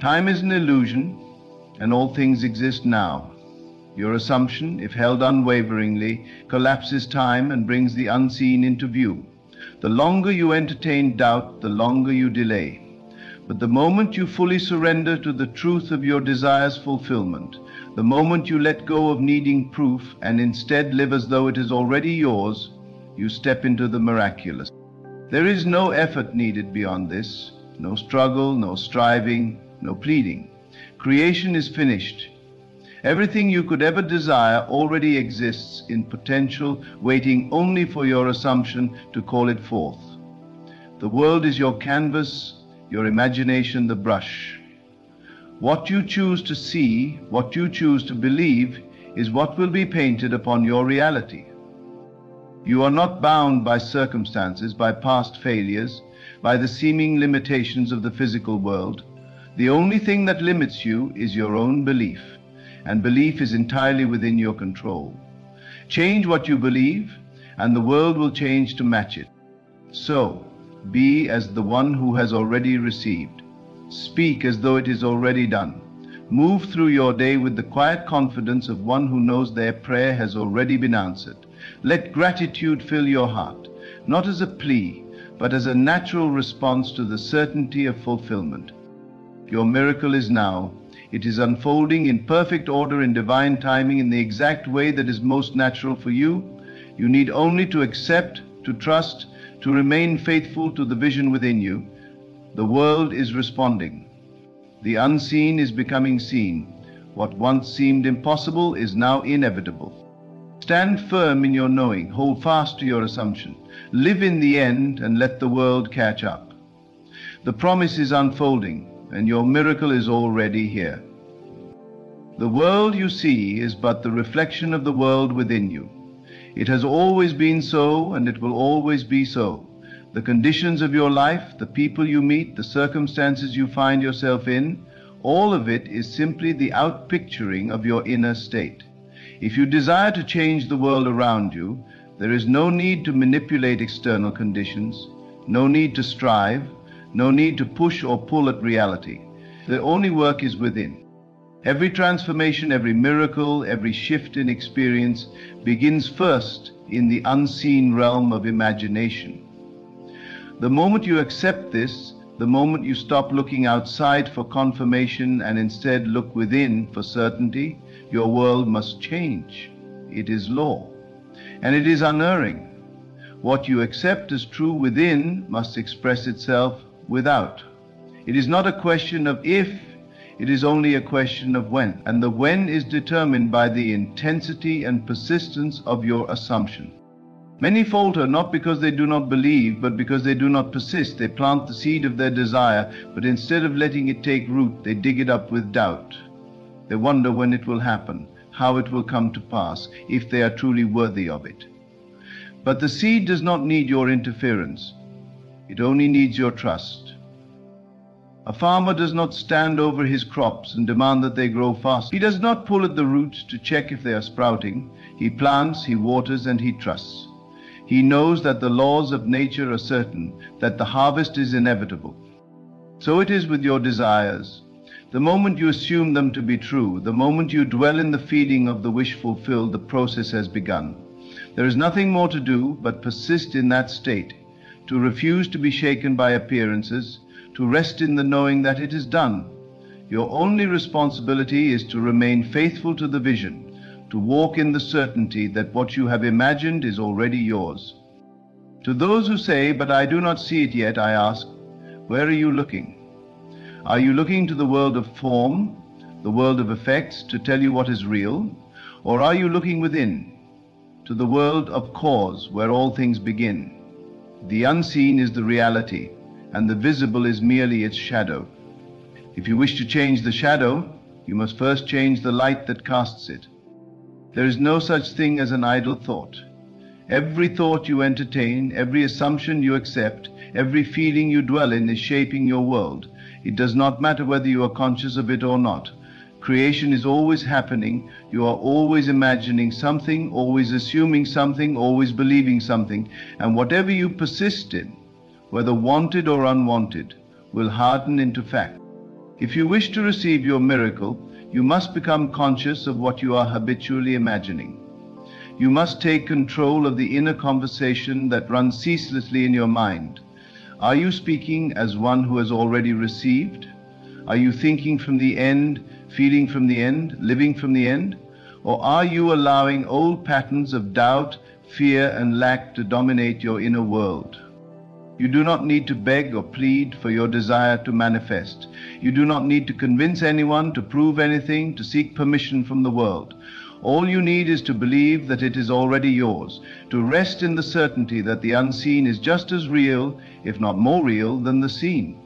Time is an illusion, and all things exist now. Your assumption, if held unwaveringly, collapses time and brings the unseen into view. The longer you entertain doubt, the longer you delay. But the moment you fully surrender to the truth of your desire's fulfillment, the moment you let go of needing proof and instead live as though it is already yours, you step into the miraculous. There is no effort needed beyond this, no struggle, no striving, no pleading. Creation is finished. Everything you could ever desire already exists in potential, waiting only for your assumption to call it forth. The world is your canvas, your imagination the brush. What you choose to see, what you choose to believe, is what will be painted upon your reality. You are not bound by circumstances, by past failures, by the seeming limitations of the physical world. The only thing that limits you is your own belief, and belief is entirely within your control. Change what you believe, and the world will change to match it. So, be as the one who has already received. Speak as though it is already done. Move through your day with the quiet confidence of one who knows their prayer has already been answered. Let gratitude fill your heart, not as a plea, but as a natural response to the certainty of fulfillment. Your miracle is now. It is unfolding in perfect order, in divine timing, in the exact way that is most natural for you. You need only to accept, to trust, to remain faithful to the vision within you. The world is responding. The unseen is becoming seen. What once seemed impossible is now inevitable. Stand firm in your knowing. Hold fast to your assumption. Live in the end and let the world catch up. The promise is unfolding, and your miracle is already here. The world you see is but the reflection of the world within you. It has always been so, and it will always be so. The conditions of your life, the people you meet, the circumstances you find yourself in, all of it is simply the outpicturing of your inner state. If you desire to change the world around you, there is no need to manipulate external conditions, no need to strive, no need to push or pull at reality. The only work is within. Every transformation, every miracle, every shift in experience begins first in the unseen realm of imagination. The moment you accept this, the moment you stop looking outside for confirmation and instead look within for certainty, your world must change. It is law, and it is unerring. What you accept as true within must express itself without. It is not a question of if, it is only a question of when, and the when is determined by the intensity and persistence of your assumption. Many falter not because they do not believe, but because they do not persist. They plant the seed of their desire, but instead of letting it take root, they dig it up with doubt. They wonder when it will happen, how it will come to pass, if they are truly worthy of it. But the seed does not need your interference. It only needs your trust. A farmer does not stand over his crops and demand that they grow fast. He does not pull at the roots to check if they are sprouting. He plants, he waters, and he trusts. He knows that the laws of nature are certain, that the harvest is inevitable. So it is with your desires. The moment you assume them to be true, the moment you dwell in the feeling of the wish fulfilled, the process has begun. There is nothing more to do but persist in that state, to refuse to be shaken by appearances, to rest in the knowing that it is done. Your only responsibility is to remain faithful to the vision, to walk in the certainty that what you have imagined is already yours. To those who say, "But I do not see it yet," I ask, where are you looking? Are you looking to the world of form, the world of effects, to tell you what is real? Or are you looking within, to the world of cause, where all things begin? The unseen is the reality, and the visible is merely its shadow. If you wish to change the shadow, you must first change the light that casts it. There is no such thing as an idle thought. Every thought you entertain, every assumption you accept, every feeling you dwell in is shaping your world. It does not matter whether you are conscious of it or not. Creation is always happening. You are always imagining something, always assuming something, always believing something, and whatever you persist in, whether wanted or unwanted, will harden into fact. If you wish to receive your miracle, you must become conscious of what you are habitually imagining. You must take control of the inner conversation that runs ceaselessly in your mind. Are you speaking as one who has already received? Are you thinking from the end, feeling from the end, living from the end? Or are you allowing old patterns of doubt, fear, and lack to dominate your inner world? You do not need to beg or plead for your desire to manifest. You do not need to convince anyone, to prove anything, to seek permission from the world. All you need is to believe that it is already yours, to rest in the certainty that the unseen is just as real, if not more real, than the seen.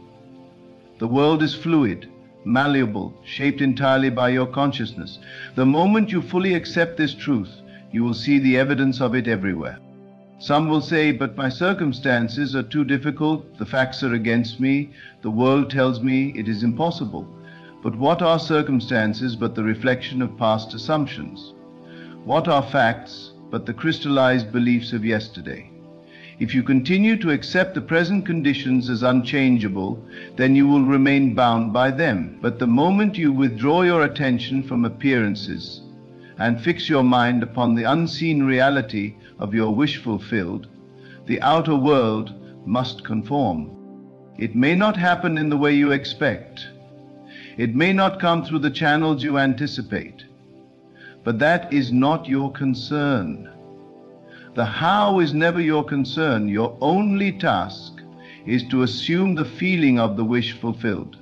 The world is fluid, malleable, shaped entirely by your consciousness. The moment you fully accept this truth, you will see the evidence of it everywhere. Some will say, but my circumstances are too difficult, the facts are against me, the world tells me it is impossible. But what are circumstances but the reflection of past assumptions? What are facts but the crystallized beliefs of yesterday? If you continue to accept the present conditions as unchangeable, then you will remain bound by them. But the moment you withdraw your attention from appearances and fix your mind upon the unseen reality of your wish fulfilled, the outer world must conform. It may not happen in the way you expect. It may not come through the channels you anticipate. But that is not your concern. The how is never your concern. Your only task is to assume the feeling of the wish fulfilled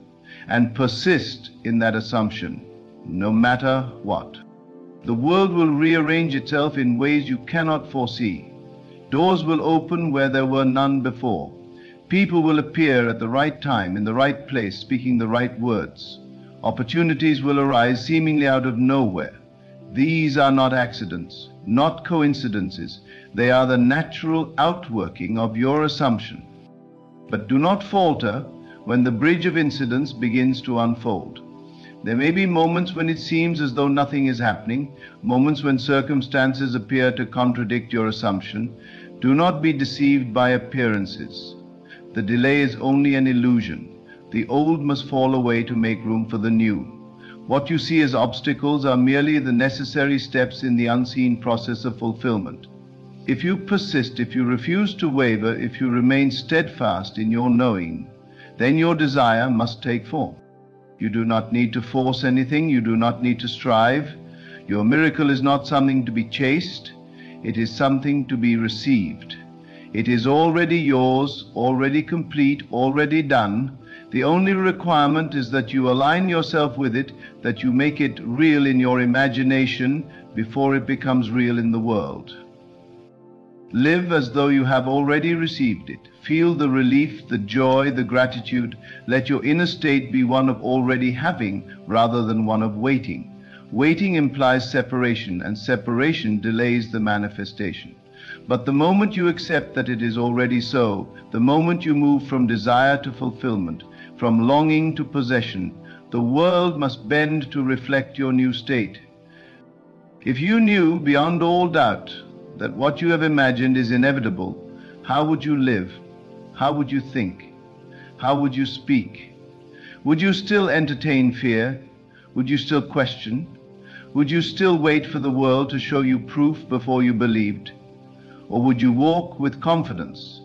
and persist in that assumption, no matter what. The world will rearrange itself in ways you cannot foresee. Doors will open where there were none before. People will appear at the right time, in the right place, speaking the right words. Opportunities will arise seemingly out of nowhere. These are not accidents, not coincidences. They are the natural outworking of your assumption. But do not falter when the bridge of incidents begins to unfold. There may be moments when it seems as though nothing is happening, moments when circumstances appear to contradict your assumption. Do not be deceived by appearances. The delay is only an illusion. The old must fall away to make room for the new. What you see as obstacles are merely the necessary steps in the unseen process of fulfillment. If you persist, if you refuse to waver, if you remain steadfast in your knowing, then your desire must take form. You do not need to force anything. You do not need to strive. Your miracle is not something to be chased. It is something to be received. It is already yours, already complete, already done. The only requirement is that you align yourself with it, that you make it real in your imagination before it becomes real in the world. Live as though you have already received it. Feel the relief, the joy, the gratitude. Let your inner state be one of already having rather than one of waiting. Waiting implies separation, and separation delays the manifestation. But the moment you accept that it is already so, the moment you move from desire to fulfillment, from longing to possession, the world must bend to reflect your new state. If you knew beyond all doubt that what you have imagined is inevitable, how would you live? How would you think? How would you speak? Would you still entertain fear? Would you still question? Would you still wait for the world to show you proof before you believed? Or would you walk with confidence?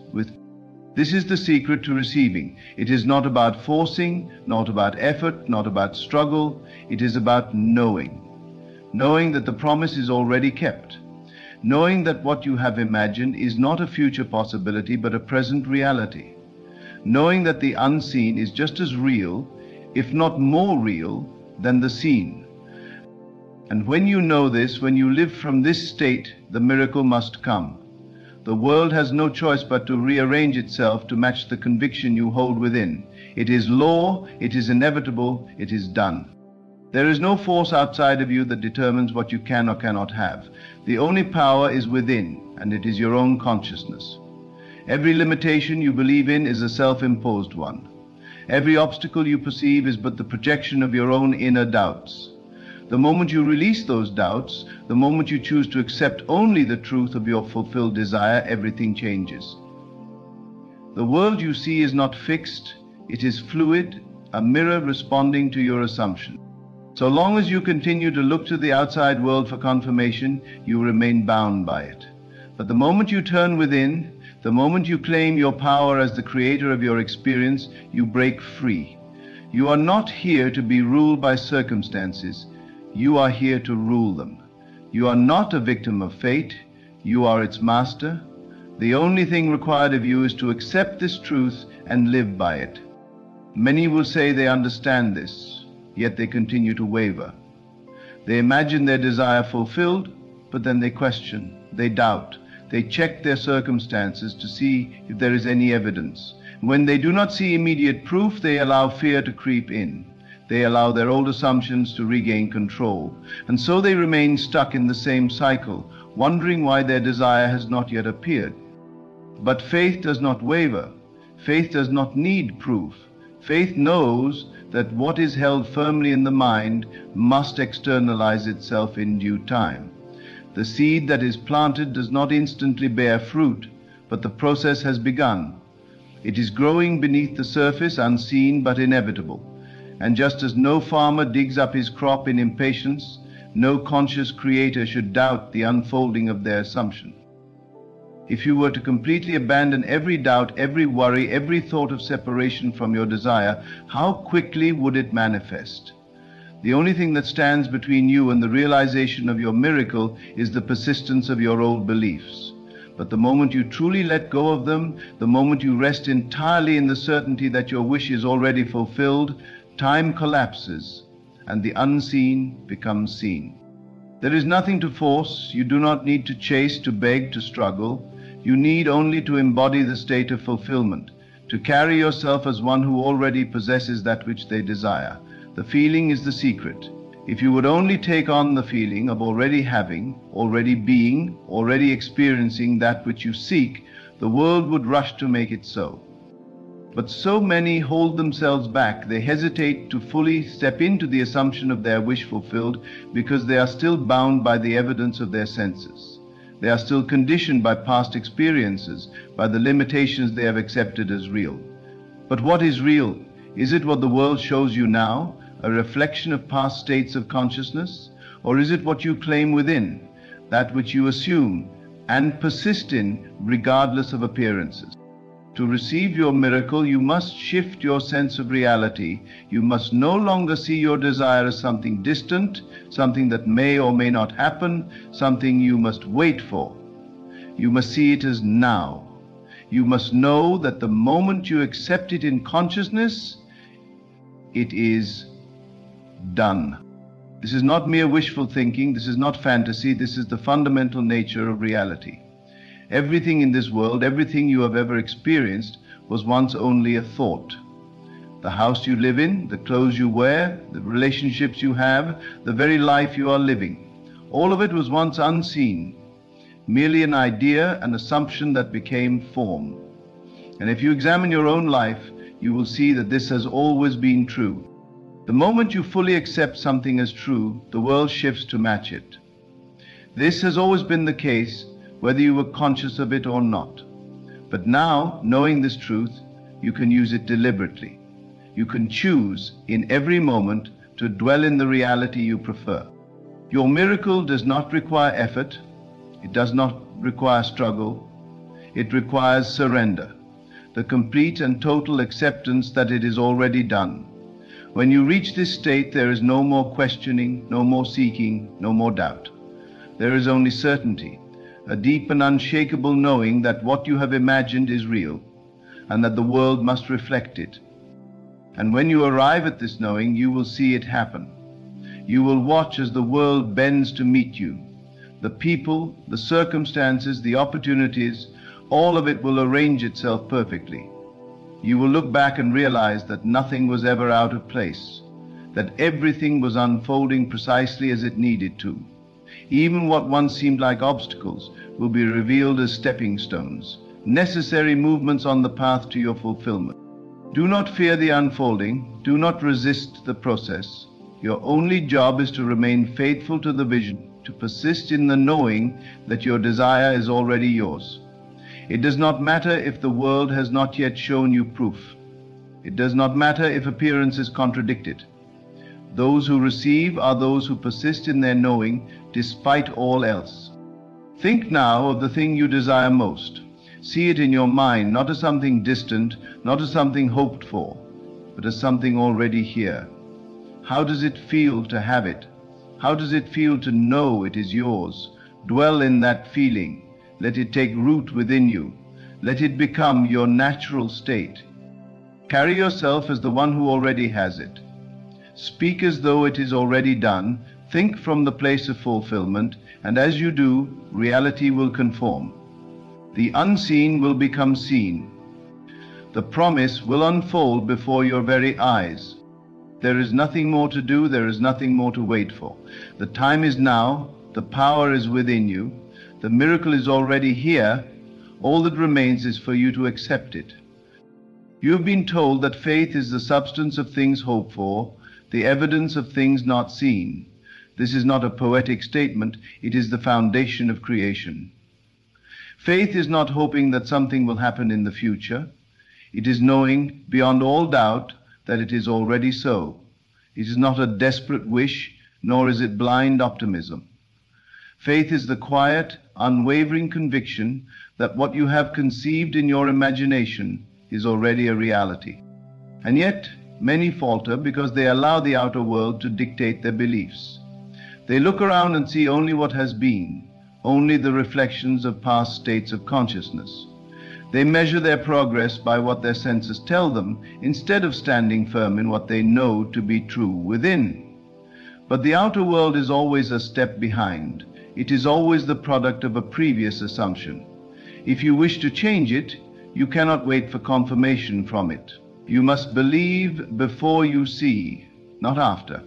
This is the secret to receiving. It is not about forcing, not about effort, not about struggle. It is about knowing. Knowing that the promise is already kept. Knowing that what you have imagined is not a future possibility but a present reality. Knowing that the unseen is just as real, if not more real, than the seen. And when you know this, when you live from this state, the miracle must come. The world has no choice but to rearrange itself to match the conviction you hold within. It is law, it is inevitable, it is done. There is no force outside of you that determines what you can or cannot have. The only power is within, and it is your own consciousness. Every limitation you believe in is a self-imposed one. Every obstacle you perceive is but the projection of your own inner doubts. The moment you release those doubts, the moment you choose to accept only the truth of your fulfilled desire, everything changes. The world you see is not fixed, it is fluid, a mirror responding to your assumption. So long as you continue to look to the outside world for confirmation, you remain bound by it. But the moment you turn within, the moment you claim your power as the creator of your experience, you break free. You are not here to be ruled by circumstances. You are here to rule them. You are not a victim of fate. You are its master. The only thing required of you is to accept this truth and live by it. Many will say they understand this, yet they continue to waver. They imagine their desire fulfilled, but then they question, they doubt, they check their circumstances to see if there is any evidence. When they do not see immediate proof, they allow fear to creep in. They allow their old assumptions to regain control. And so they remain stuck in the same cycle, wondering why their desire has not yet appeared. But faith does not waver. Faith does not need proof. Faith knows that what is held firmly in the mind must externalize itself in due time. The seed that is planted does not instantly bear fruit, but the process has begun. It is growing beneath the surface, unseen but inevitable. And just as no farmer digs up his crop in impatience, no conscious creator should doubt the unfolding of their assumption. If you were to completely abandon every doubt, every worry, every thought of separation from your desire, how quickly would it manifest? The only thing that stands between you and the realization of your miracle is the persistence of your old beliefs. But the moment you truly let go of them, the moment you rest entirely in the certainty that your wish is already fulfilled, time collapses and the unseen becomes seen. There is nothing to force. You do not need to chase, to beg, to struggle. You need only to embody the state of fulfillment, to carry yourself as one who already possesses that which they desire. The feeling is the secret. If you would only take on the feeling of already having, already being, already experiencing that which you seek, the world would rush to make it so. But so many hold themselves back. They hesitate to fully step into the assumption of their wish fulfilled because they are still bound by the evidence of their senses. They are still conditioned by past experiences, by the limitations they have accepted as real. But what is real? Is it what the world shows you now, a reflection of past states of consciousness? Or is it what you claim within, that which you assume and persist in regardless of appearances? To receive your miracle, you must shift your sense of reality. You must no longer see your desire as something distant, something that may or may not happen, something you must wait for. You must see it as now. You must know that the moment you accept it in consciousness, it is done. This is not mere wishful thinking. This is not fantasy. This is the fundamental nature of reality. Everything in this world, everything you have ever experienced, was once only a thought. The house you live in, the clothes you wear, the relationships you have, the very life you are living, all of it was once unseen, merely an idea, an assumption that became form. And if you examine your own life, you will see that this has always been true. The moment you fully accept something as true, the world shifts to match it. This has always been the case, whether you were conscious of it or not. But now, knowing this truth, you can use it deliberately. You can choose in every moment to dwell in the reality you prefer. Your miracle does not require effort. It does not require struggle. It requires surrender, the complete and total acceptance that it is already done. When you reach this state, there is no more questioning, no more seeking, no more doubt. There is only certainty, a deep and unshakable knowing that what you have imagined is real, and that the world must reflect it. And when you arrive at this knowing, you will see it happen. You will watch as the world bends to meet you. The people, the circumstances, the opportunities, all of it will arrange itself perfectly. You will look back and realize that nothing was ever out of place, that everything was unfolding precisely as it needed to. Even what once seemed like obstacles will be revealed as stepping stones, necessary movements on the path to your fulfillment. Do not fear the unfolding. Do not resist the process. Your only job is to remain faithful to the vision, to persist in the knowing that your desire is already yours. It does not matter if the world has not yet shown you proof. It does not matter if appearances contradict it. Those who receive are those who persist in their knowing despite all else. Think now of the thing you desire most. See it in your mind, not as something distant, not as something hoped for, but as something already here. How does it feel to have it? How does it feel to know it is yours? Dwell in that feeling. Let it take root within you. Let it become your natural state. Carry yourself as the one who already has it. Speak as though it is already done. Think from the place of fulfillment, and as you do, reality will conform. The unseen will become seen. The promise will unfold before your very eyes. There is nothing more to do, there is nothing more to wait for. The time is now, the power is within you, the miracle is already here. All that remains is for you to accept it. You have been told that faith is the substance of things hoped for, the evidence of things not seen. This is not a poetic statement, it is the foundation of creation. Faith is not hoping that something will happen in the future. It is knowing beyond all doubt that it is already so. It is not a desperate wish, nor is it blind optimism. Faith is the quiet, unwavering conviction that what you have conceived in your imagination is already a reality. And yet, many falter because they allow the outer world to dictate their beliefs. They look around and see only what has been, only the reflections of past states of consciousness. They measure their progress by what their senses tell them, instead of standing firm in what they know to be true within. But the outer world is always a step behind. It is always the product of a previous assumption. If you wish to change it, you cannot wait for confirmation from it. You must believe before you see, not after.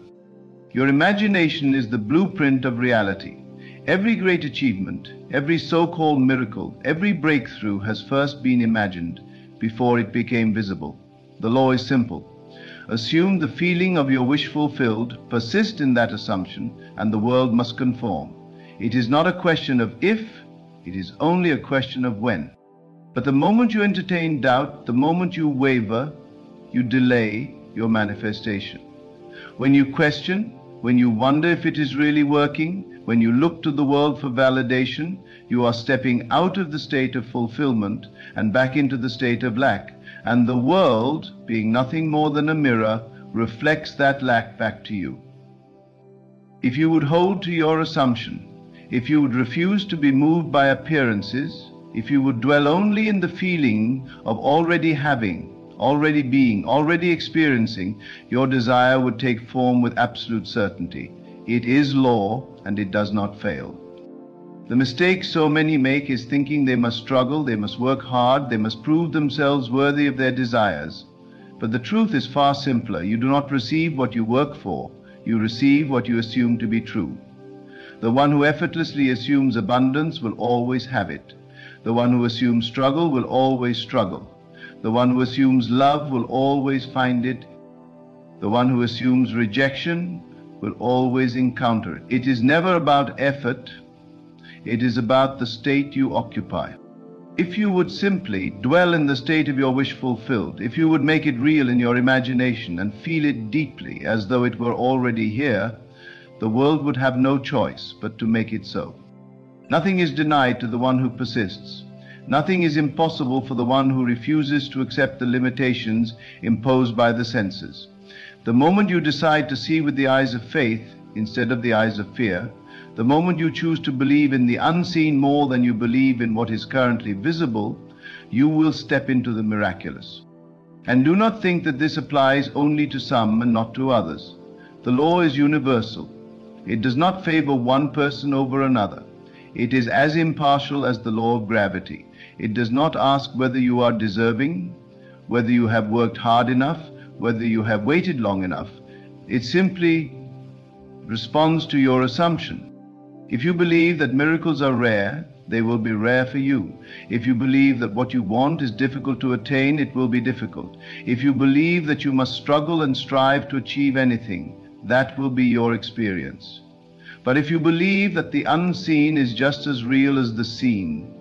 Your imagination is the blueprint of reality. Every great achievement, every so-called miracle, every breakthrough has first been imagined before it became visible. The law is simple. Assume the feeling of your wish fulfilled, persist in that assumption, and the world must conform. It is not a question of if, it is only a question of when. But the moment you entertain doubt, the moment you waver, you delay your manifestation. When you question, when you wonder if it is really working, when you look to the world for validation, you are stepping out of the state of fulfillment and back into the state of lack. And the world, being nothing more than a mirror, reflects that lack back to you. If you would hold to your assumption, if you would refuse to be moved by appearances, if you would dwell only in the feeling of already having, already being, already experiencing, your desire would take form with absolute certainty. It is law, and it does not fail. The mistake so many make is thinking they must struggle, they must work hard, they must prove themselves worthy of their desires. But the truth is far simpler. You do not receive what you work for, you receive what you assume to be true. The one who effortlessly assumes abundance will always have it. The one who assumes struggle will always struggle. The one who assumes love will always find it. The one who assumes rejection will always encounter it. It is never about effort. It is about the state you occupy. If you would simply dwell in the state of your wish fulfilled, if you would make it real in your imagination and feel it deeply as though it were already here, the world would have no choice but to make it so. Nothing is denied to the one who persists. Nothing is impossible for the one who refuses to accept the limitations imposed by the senses. The moment you decide to see with the eyes of faith instead of the eyes of fear, the moment you choose to believe in the unseen more than you believe in what is currently visible, you will step into the miraculous. And do not think that this applies only to some and not to others. The law is universal. It does not favor one person over another. It is as impartial as the law of gravity. It does not ask whether you are deserving, whether you have worked hard enough, whether you have waited long enough. It simply responds to your assumption. If you believe that miracles are rare, they will be rare for you. If you believe that what you want is difficult to attain, it will be difficult. If you believe that you must struggle and strive to achieve anything, that will be your experience. But if you believe that the unseen is just as real as the seen,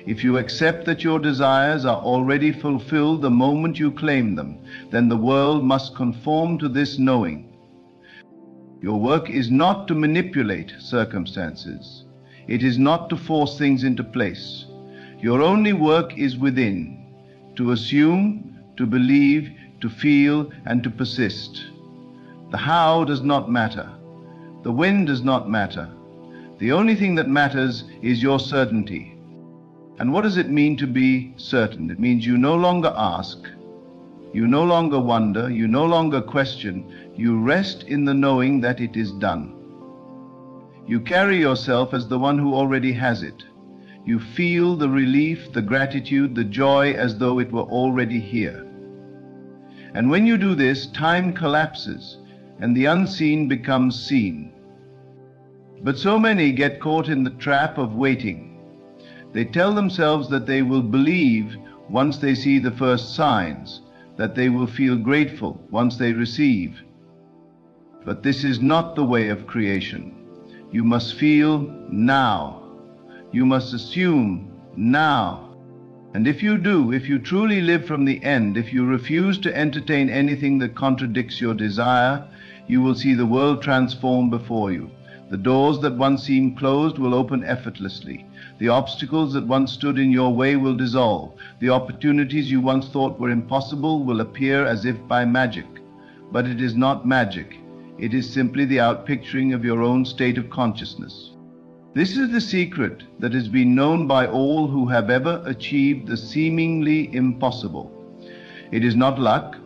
if you accept that your desires are already fulfilled the moment you claim them, then the world must conform to this knowing. Your work is not to manipulate circumstances. It is not to force things into place. Your only work is within, to assume, to believe, to feel, and to persist. The how does not matter. The when does not matter. The only thing that matters is your certainty. And what does it mean to be certain? It means you no longer ask, you no longer wonder, you no longer question, you rest in the knowing that it is done. You carry yourself as the one who already has it. You feel the relief, the gratitude, the joy as though it were already here. And when you do this, time collapses and the unseen becomes seen. But so many get caught in the trap of waiting. They tell themselves that they will believe once they see the first signs, that they will feel grateful once they receive. But this is not the way of creation. You must feel now. You must assume now. And if you do, if you truly live from the end, if you refuse to entertain anything that contradicts your desire, you will see the world transform before you. The doors that once seemed closed will open effortlessly. The obstacles that once stood in your way will dissolve. The opportunities you once thought were impossible will appear as if by magic. But it is not magic. It is simply the outpicturing of your own state of consciousness. This is the secret that has been known by all who have ever achieved the seemingly impossible. It is not luck.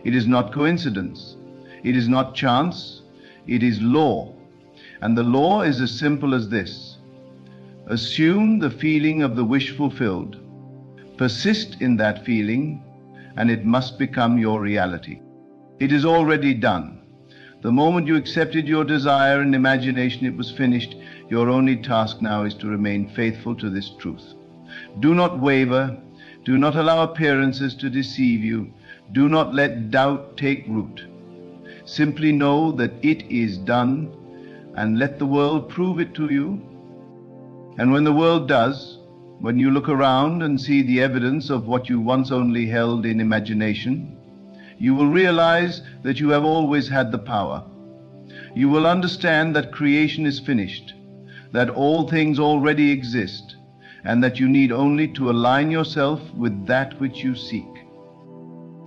It is not coincidence. It is not chance. It is law. And the law is as simple as this. Assume the feeling of the wish fulfilled. Persist in that feeling, and it must become your reality. It is already done. The moment you accepted your desire and imagination, it was finished. Your only task now is to remain faithful to this truth. Do not waver. Do not allow appearances to deceive you. Do not let doubt take root. Simply know that it is done, and let the world prove it to you. And when the world does, when you look around and see the evidence of what you once only held in imagination, you will realize that you have always had the power. You will understand that creation is finished, that all things already exist, and that you need only to align yourself with that which you seek.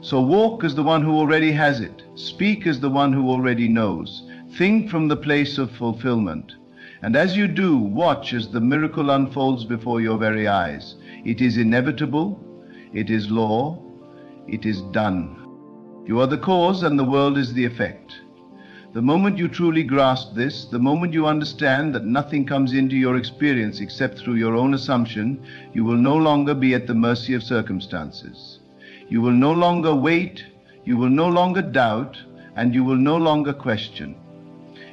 So walk as the one who already has it. Speak as the one who already knows. Think from the place of fulfillment. And as you do, watch as the miracle unfolds before your very eyes. It is inevitable. It is law. It is done. You are the cause and the world is the effect. The moment you truly grasp this, the moment you understand that nothing comes into your experience except through your own assumption, you will no longer be at the mercy of circumstances. You will no longer wait, you will no longer doubt, and you will no longer question.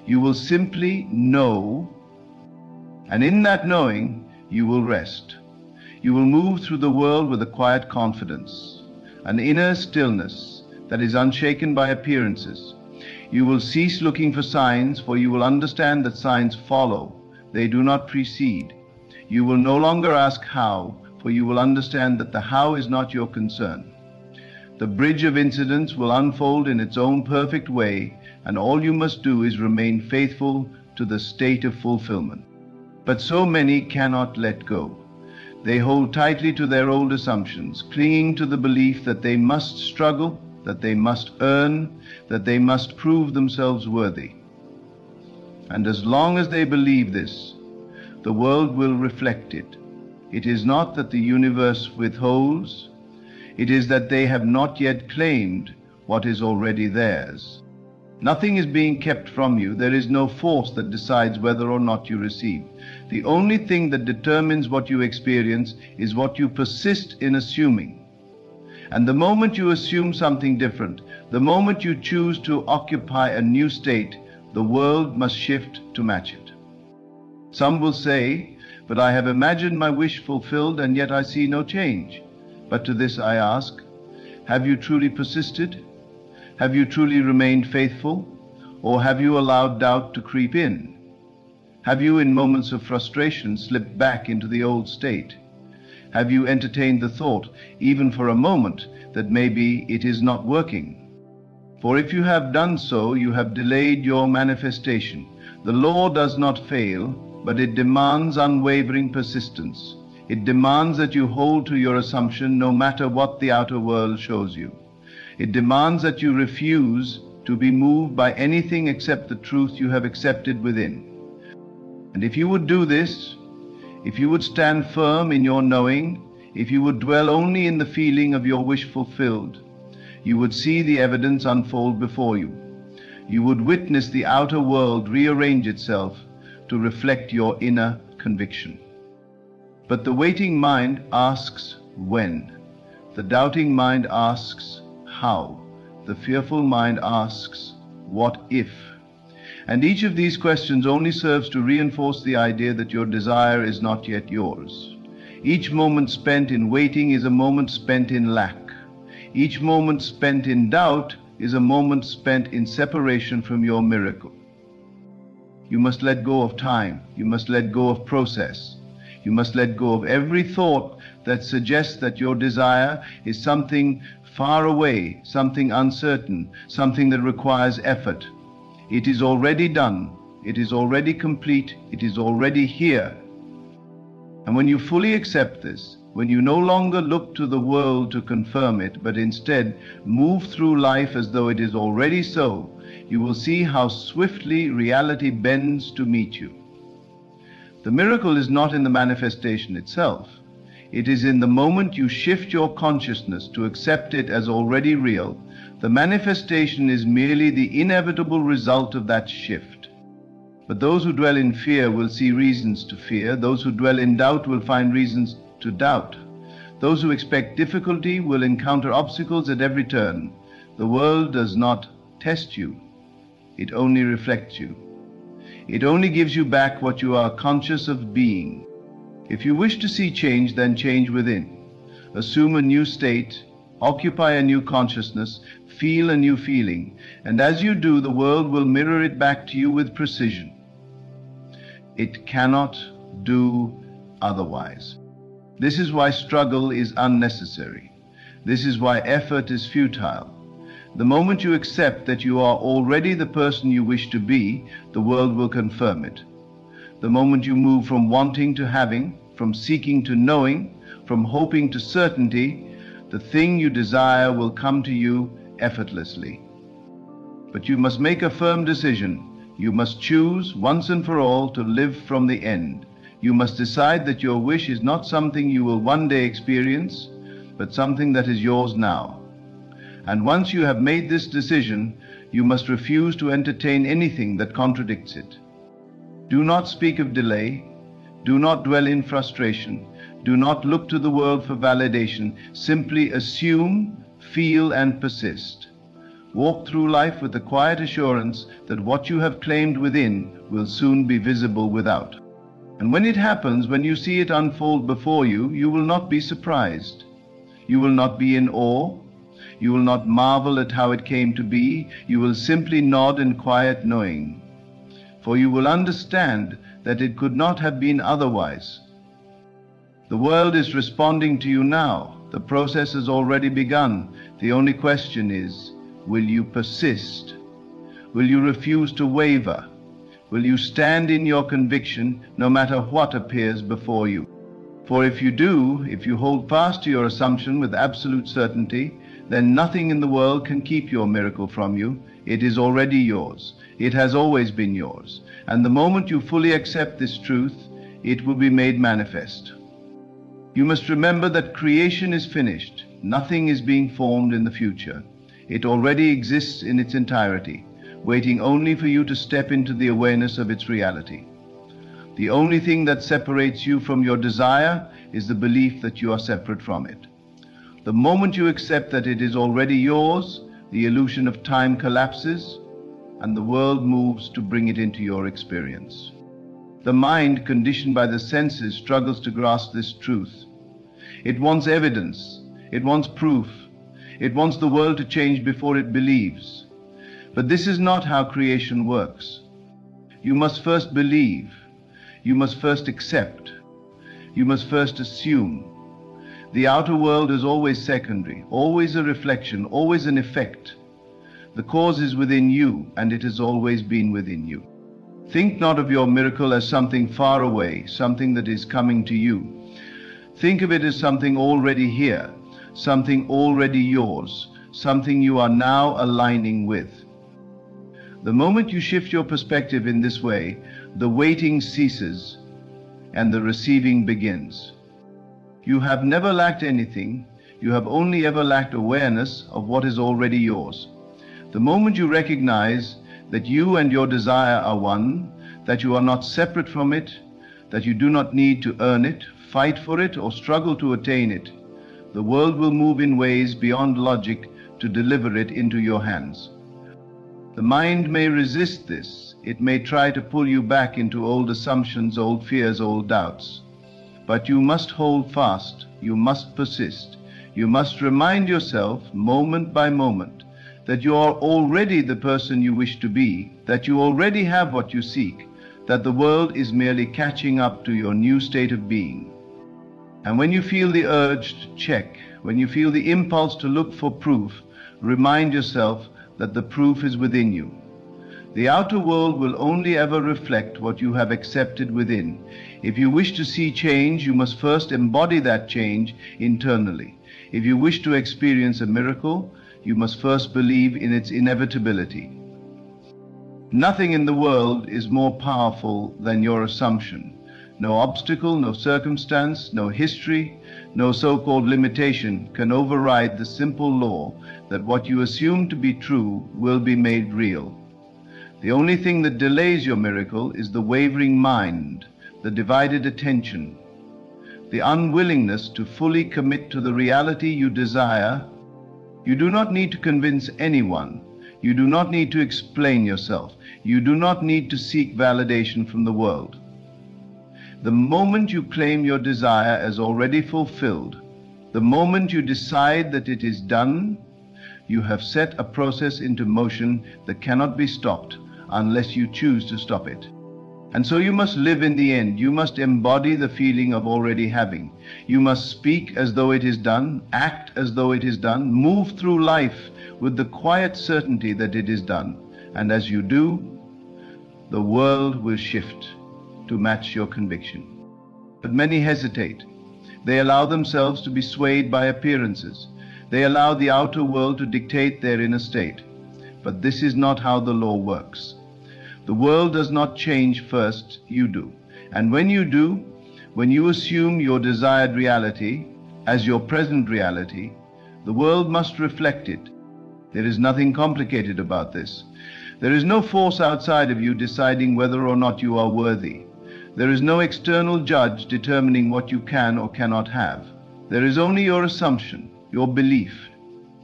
You will simply know, and in that knowing, you will rest. You will move through the world with a quiet confidence, an inner stillness that is unshaken by appearances. You will cease looking for signs, for you will understand that signs follow, they do not precede. You will no longer ask how, for you will understand that the how is not your concern. The bridge of incidents will unfold in its own perfect way, and all you must do is remain faithful to the state of fulfillment. But so many cannot let go. They hold tightly to their old assumptions, clinging to the belief that they must struggle, that they must earn, that they must prove themselves worthy. And as long as they believe this, the world will reflect it. It is not that the universe withholds, it is that they have not yet claimed what is already theirs. Nothing is being kept from you. There is no force that decides whether or not you receive. The only thing that determines what you experience is what you persist in assuming. And the moment you assume something different, the moment you choose to occupy a new state, the world must shift to match it. Some will say, but I have imagined my wish fulfilled and yet I see no change. But to this I ask, have you truly persisted? Have you truly remained faithful? Or have you allowed doubt to creep in? Have you in moments of frustration slipped back into the old state? Have you entertained the thought, even for a moment, that maybe it is not working? For if you have done so, you have delayed your manifestation. The law does not fail, but it demands unwavering persistence. It demands that you hold to your assumption no matter what the outer world shows you. It demands that you refuse to be moved by anything except the truth you have accepted within. And if you would do this, if you would stand firm in your knowing, if you would dwell only in the feeling of your wish fulfilled, you would see the evidence unfold before you. You would witness the outer world rearrange itself to reflect your inner conviction. But the waiting mind asks when. The doubting mind asks how. The fearful mind asks what if. And each of these questions only serves to reinforce the idea that your desire is not yet yours. Each moment spent in waiting is a moment spent in lack. Each moment spent in doubt is a moment spent in separation from your miracle. You must let go of time. You must let go of process. You must let go of every thought that suggests that your desire is something far away, something uncertain, something that requires effort. It is already done. It is already complete. It is already here. And when you fully accept this, when you no longer look to the world to confirm it, but instead move through life as though it is already so, you will see how swiftly reality bends to meet you. The miracle is not in the manifestation itself. It is in the moment you shift your consciousness to accept it as already real. The manifestation is merely the inevitable result of that shift. But those who dwell in fear will see reasons to fear. Those who dwell in doubt will find reasons to doubt. Those who expect difficulty will encounter obstacles at every turn. The world does not test you. It only reflects you. It only gives you back what you are conscious of being. If you wish to see change, then change within. Assume a new state, occupy a new consciousness, feel a new feeling, and as you do, the world will mirror it back to you with precision. It cannot do otherwise. This is why struggle is unnecessary. This is why effort is futile. The moment you accept that you are already the person you wish to be, the world will confirm it. The moment you move from wanting to having, from seeking to knowing, from hoping to certainty, the thing you desire will come to you effortlessly. But you must make a firm decision. You must choose once and for all to live from the end. You must decide that your wish is not something you will one day experience, but something that is yours now. And once you have made this decision, you must refuse to entertain anything that contradicts it. Do not speak of delay. Do not dwell in frustration. Do not look to the world for validation. Simply assume, feel, and persist. Walk through life with the quiet assurance that what you have claimed within will soon be visible without. And when it happens, when you see it unfold before you, you will not be surprised. You will not be in awe. You will not marvel at how it came to be. You will simply nod in quiet knowing. For you will understand that it could not have been otherwise. The world is responding to you now. The process has already begun. The only question is, will you persist? Will you refuse to waver? Will you stand in your conviction no matter what appears before you? For if you do, if you hold fast to your assumption with absolute certainty, then nothing in the world can keep your miracle from you. It is already yours. It has always been yours. And the moment you fully accept this truth, it will be made manifest. You must remember that creation is finished. Nothing is being formed in the future. It already exists in its entirety, waiting only for you to step into the awareness of its reality. The only thing that separates you from your desire is the belief that you are separate from it. The moment you accept that it is already yours, the illusion of time collapses and the world moves to bring it into your experience. The mind, conditioned by the senses, struggles to grasp this truth. It wants evidence. It wants proof. It wants the world to change before it believes. But this is not how creation works. You must first believe. You must first accept. You must first assume. The outer world is always secondary, always a reflection, always an effect. The cause is within you, and it has always been within you. Think not of your miracle as something far away, something that is coming to you. Think of it as something already here, something already yours, something you are now aligning with. The moment you shift your perspective in this way, the waiting ceases and the receiving begins. You have never lacked anything. You have only ever lacked awareness of what is already yours. The moment you recognize that you and your desire are one, that you are not separate from it, that you do not need to earn it, fight for it, or struggle to attain it, the world will move in ways beyond logic to deliver it into your hands. The mind may resist this. It may try to pull you back into old assumptions, old fears, old doubts. But you must hold fast. You must persist. You must remind yourself, moment by moment, that you are already the person you wish to be, that you already have what you seek, that the world is merely catching up to your new state of being. And when you feel the urge to check, when you feel the impulse to look for proof, remind yourself that the proof is within you. The outer world will only ever reflect what you have accepted within. If you wish to see change, you must first embody that change internally. If you wish to experience a miracle, you must first believe in its inevitability. Nothing in the world is more powerful than your assumption. No obstacle, no circumstance, no history, no so-called limitation can override the simple law that what you assume to be true will be made real. The only thing that delays your miracle is the wavering mind, the divided attention, the unwillingness to fully commit to the reality you desire. You do not need to convince anyone. You do not need to explain yourself. You do not need to seek validation from the world. The moment you claim your desire as already fulfilled, the moment you decide that it is done, you have set a process into motion that cannot be stopped unless you choose to stop it. And so you must live in the end. You must embody the feeling of already having. You must speak as though it is done, act as though it is done, move through life with the quiet certainty that it is done. And as you do, the world will shift to match your conviction. But many hesitate. They allow themselves to be swayed by appearances. They allow the outer world to dictate their inner state. But this is not how the law works. The world does not change first, you do. And when you do, when you assume your desired reality as your present reality, the world must reflect it. There is nothing complicated about this. There is no force outside of you deciding whether or not you are worthy. There is no external judge determining what you can or cannot have. There is only your assumption, your belief,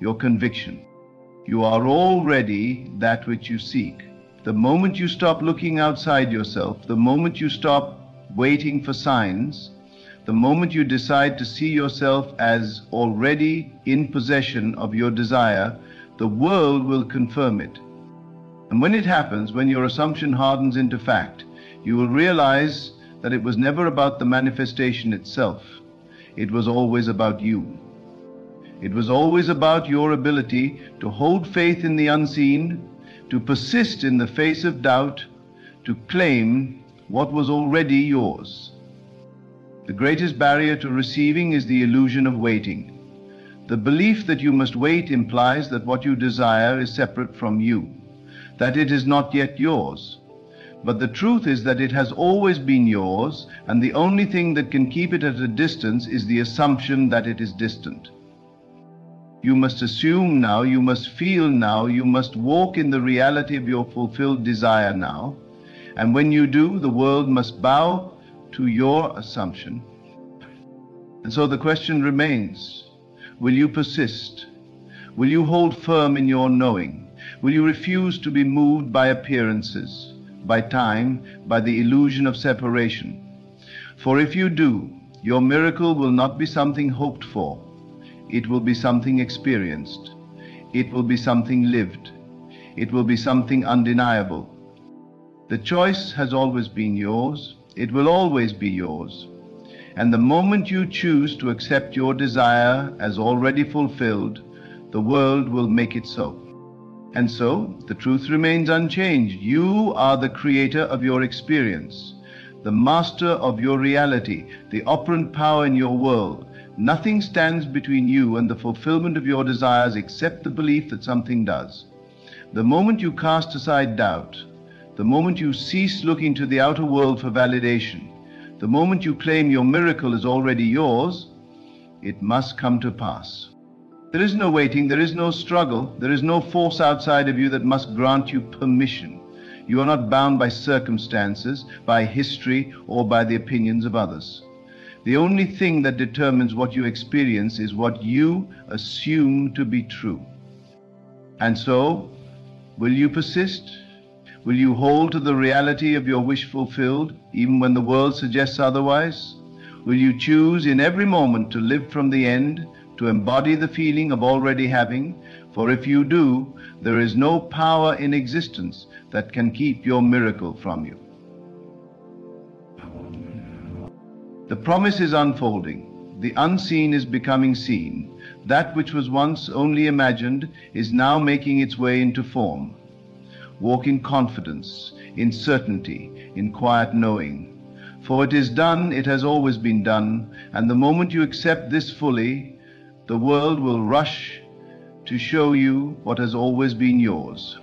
your conviction. You are already that which you seek. The moment you stop looking outside yourself, the moment you stop waiting for signs, the moment you decide to see yourself as already in possession of your desire, the world will confirm it. And when it happens, when your assumption hardens into fact, you will realize that it was never about the manifestation itself. It was always about you. It was always about your ability to hold faith in the unseen, to persist in the face of doubt, to claim what was already yours. The greatest barrier to receiving is the illusion of waiting. The belief that you must wait implies that what you desire is separate from you, that it is not yet yours. But the truth is that it has always been yours, and the only thing that can keep it at a distance is the assumption that it is distant. You must assume now, you must feel now, you must walk in the reality of your fulfilled desire now. And when you do, the world must bow to your assumption. And so the question remains, will you persist? Will you hold firm in your knowing? Will you refuse to be moved by appearances, by time, by the illusion of separation? For if you do, your miracle will not be something hoped for. It will be something experienced. It will be something lived. It will be something undeniable. The choice has always been yours. It will always be yours. And the moment you choose to accept your desire as already fulfilled, the world will make it so. And so, the truth remains unchanged. You are the creator of your experience, the master of your reality, the operant power in your world. Nothing stands between you and the fulfillment of your desires except the belief that something does. The moment you cast aside doubt, the moment you cease looking to the outer world for validation, the moment you claim your miracle is already yours, it must come to pass. There is no waiting, there is no struggle, there is no force outside of you that must grant you permission. You are not bound by circumstances, by history, or by the opinions of others. The only thing that determines what you experience is what you assume to be true. And so, will you persist? Will you hold to the reality of your wish fulfilled, even when the world suggests otherwise? Will you choose in every moment to live from the end, to embody the feeling of already having? For if you do, there is no power in existence that can keep your miracle from you. The promise is unfolding. The unseen is becoming seen. That which was once only imagined is now making its way into form. Walk in confidence, in certainty, in quiet knowing. For it is done, it has always been done, and the moment you accept this fully, the world will rush to show you what has always been yours.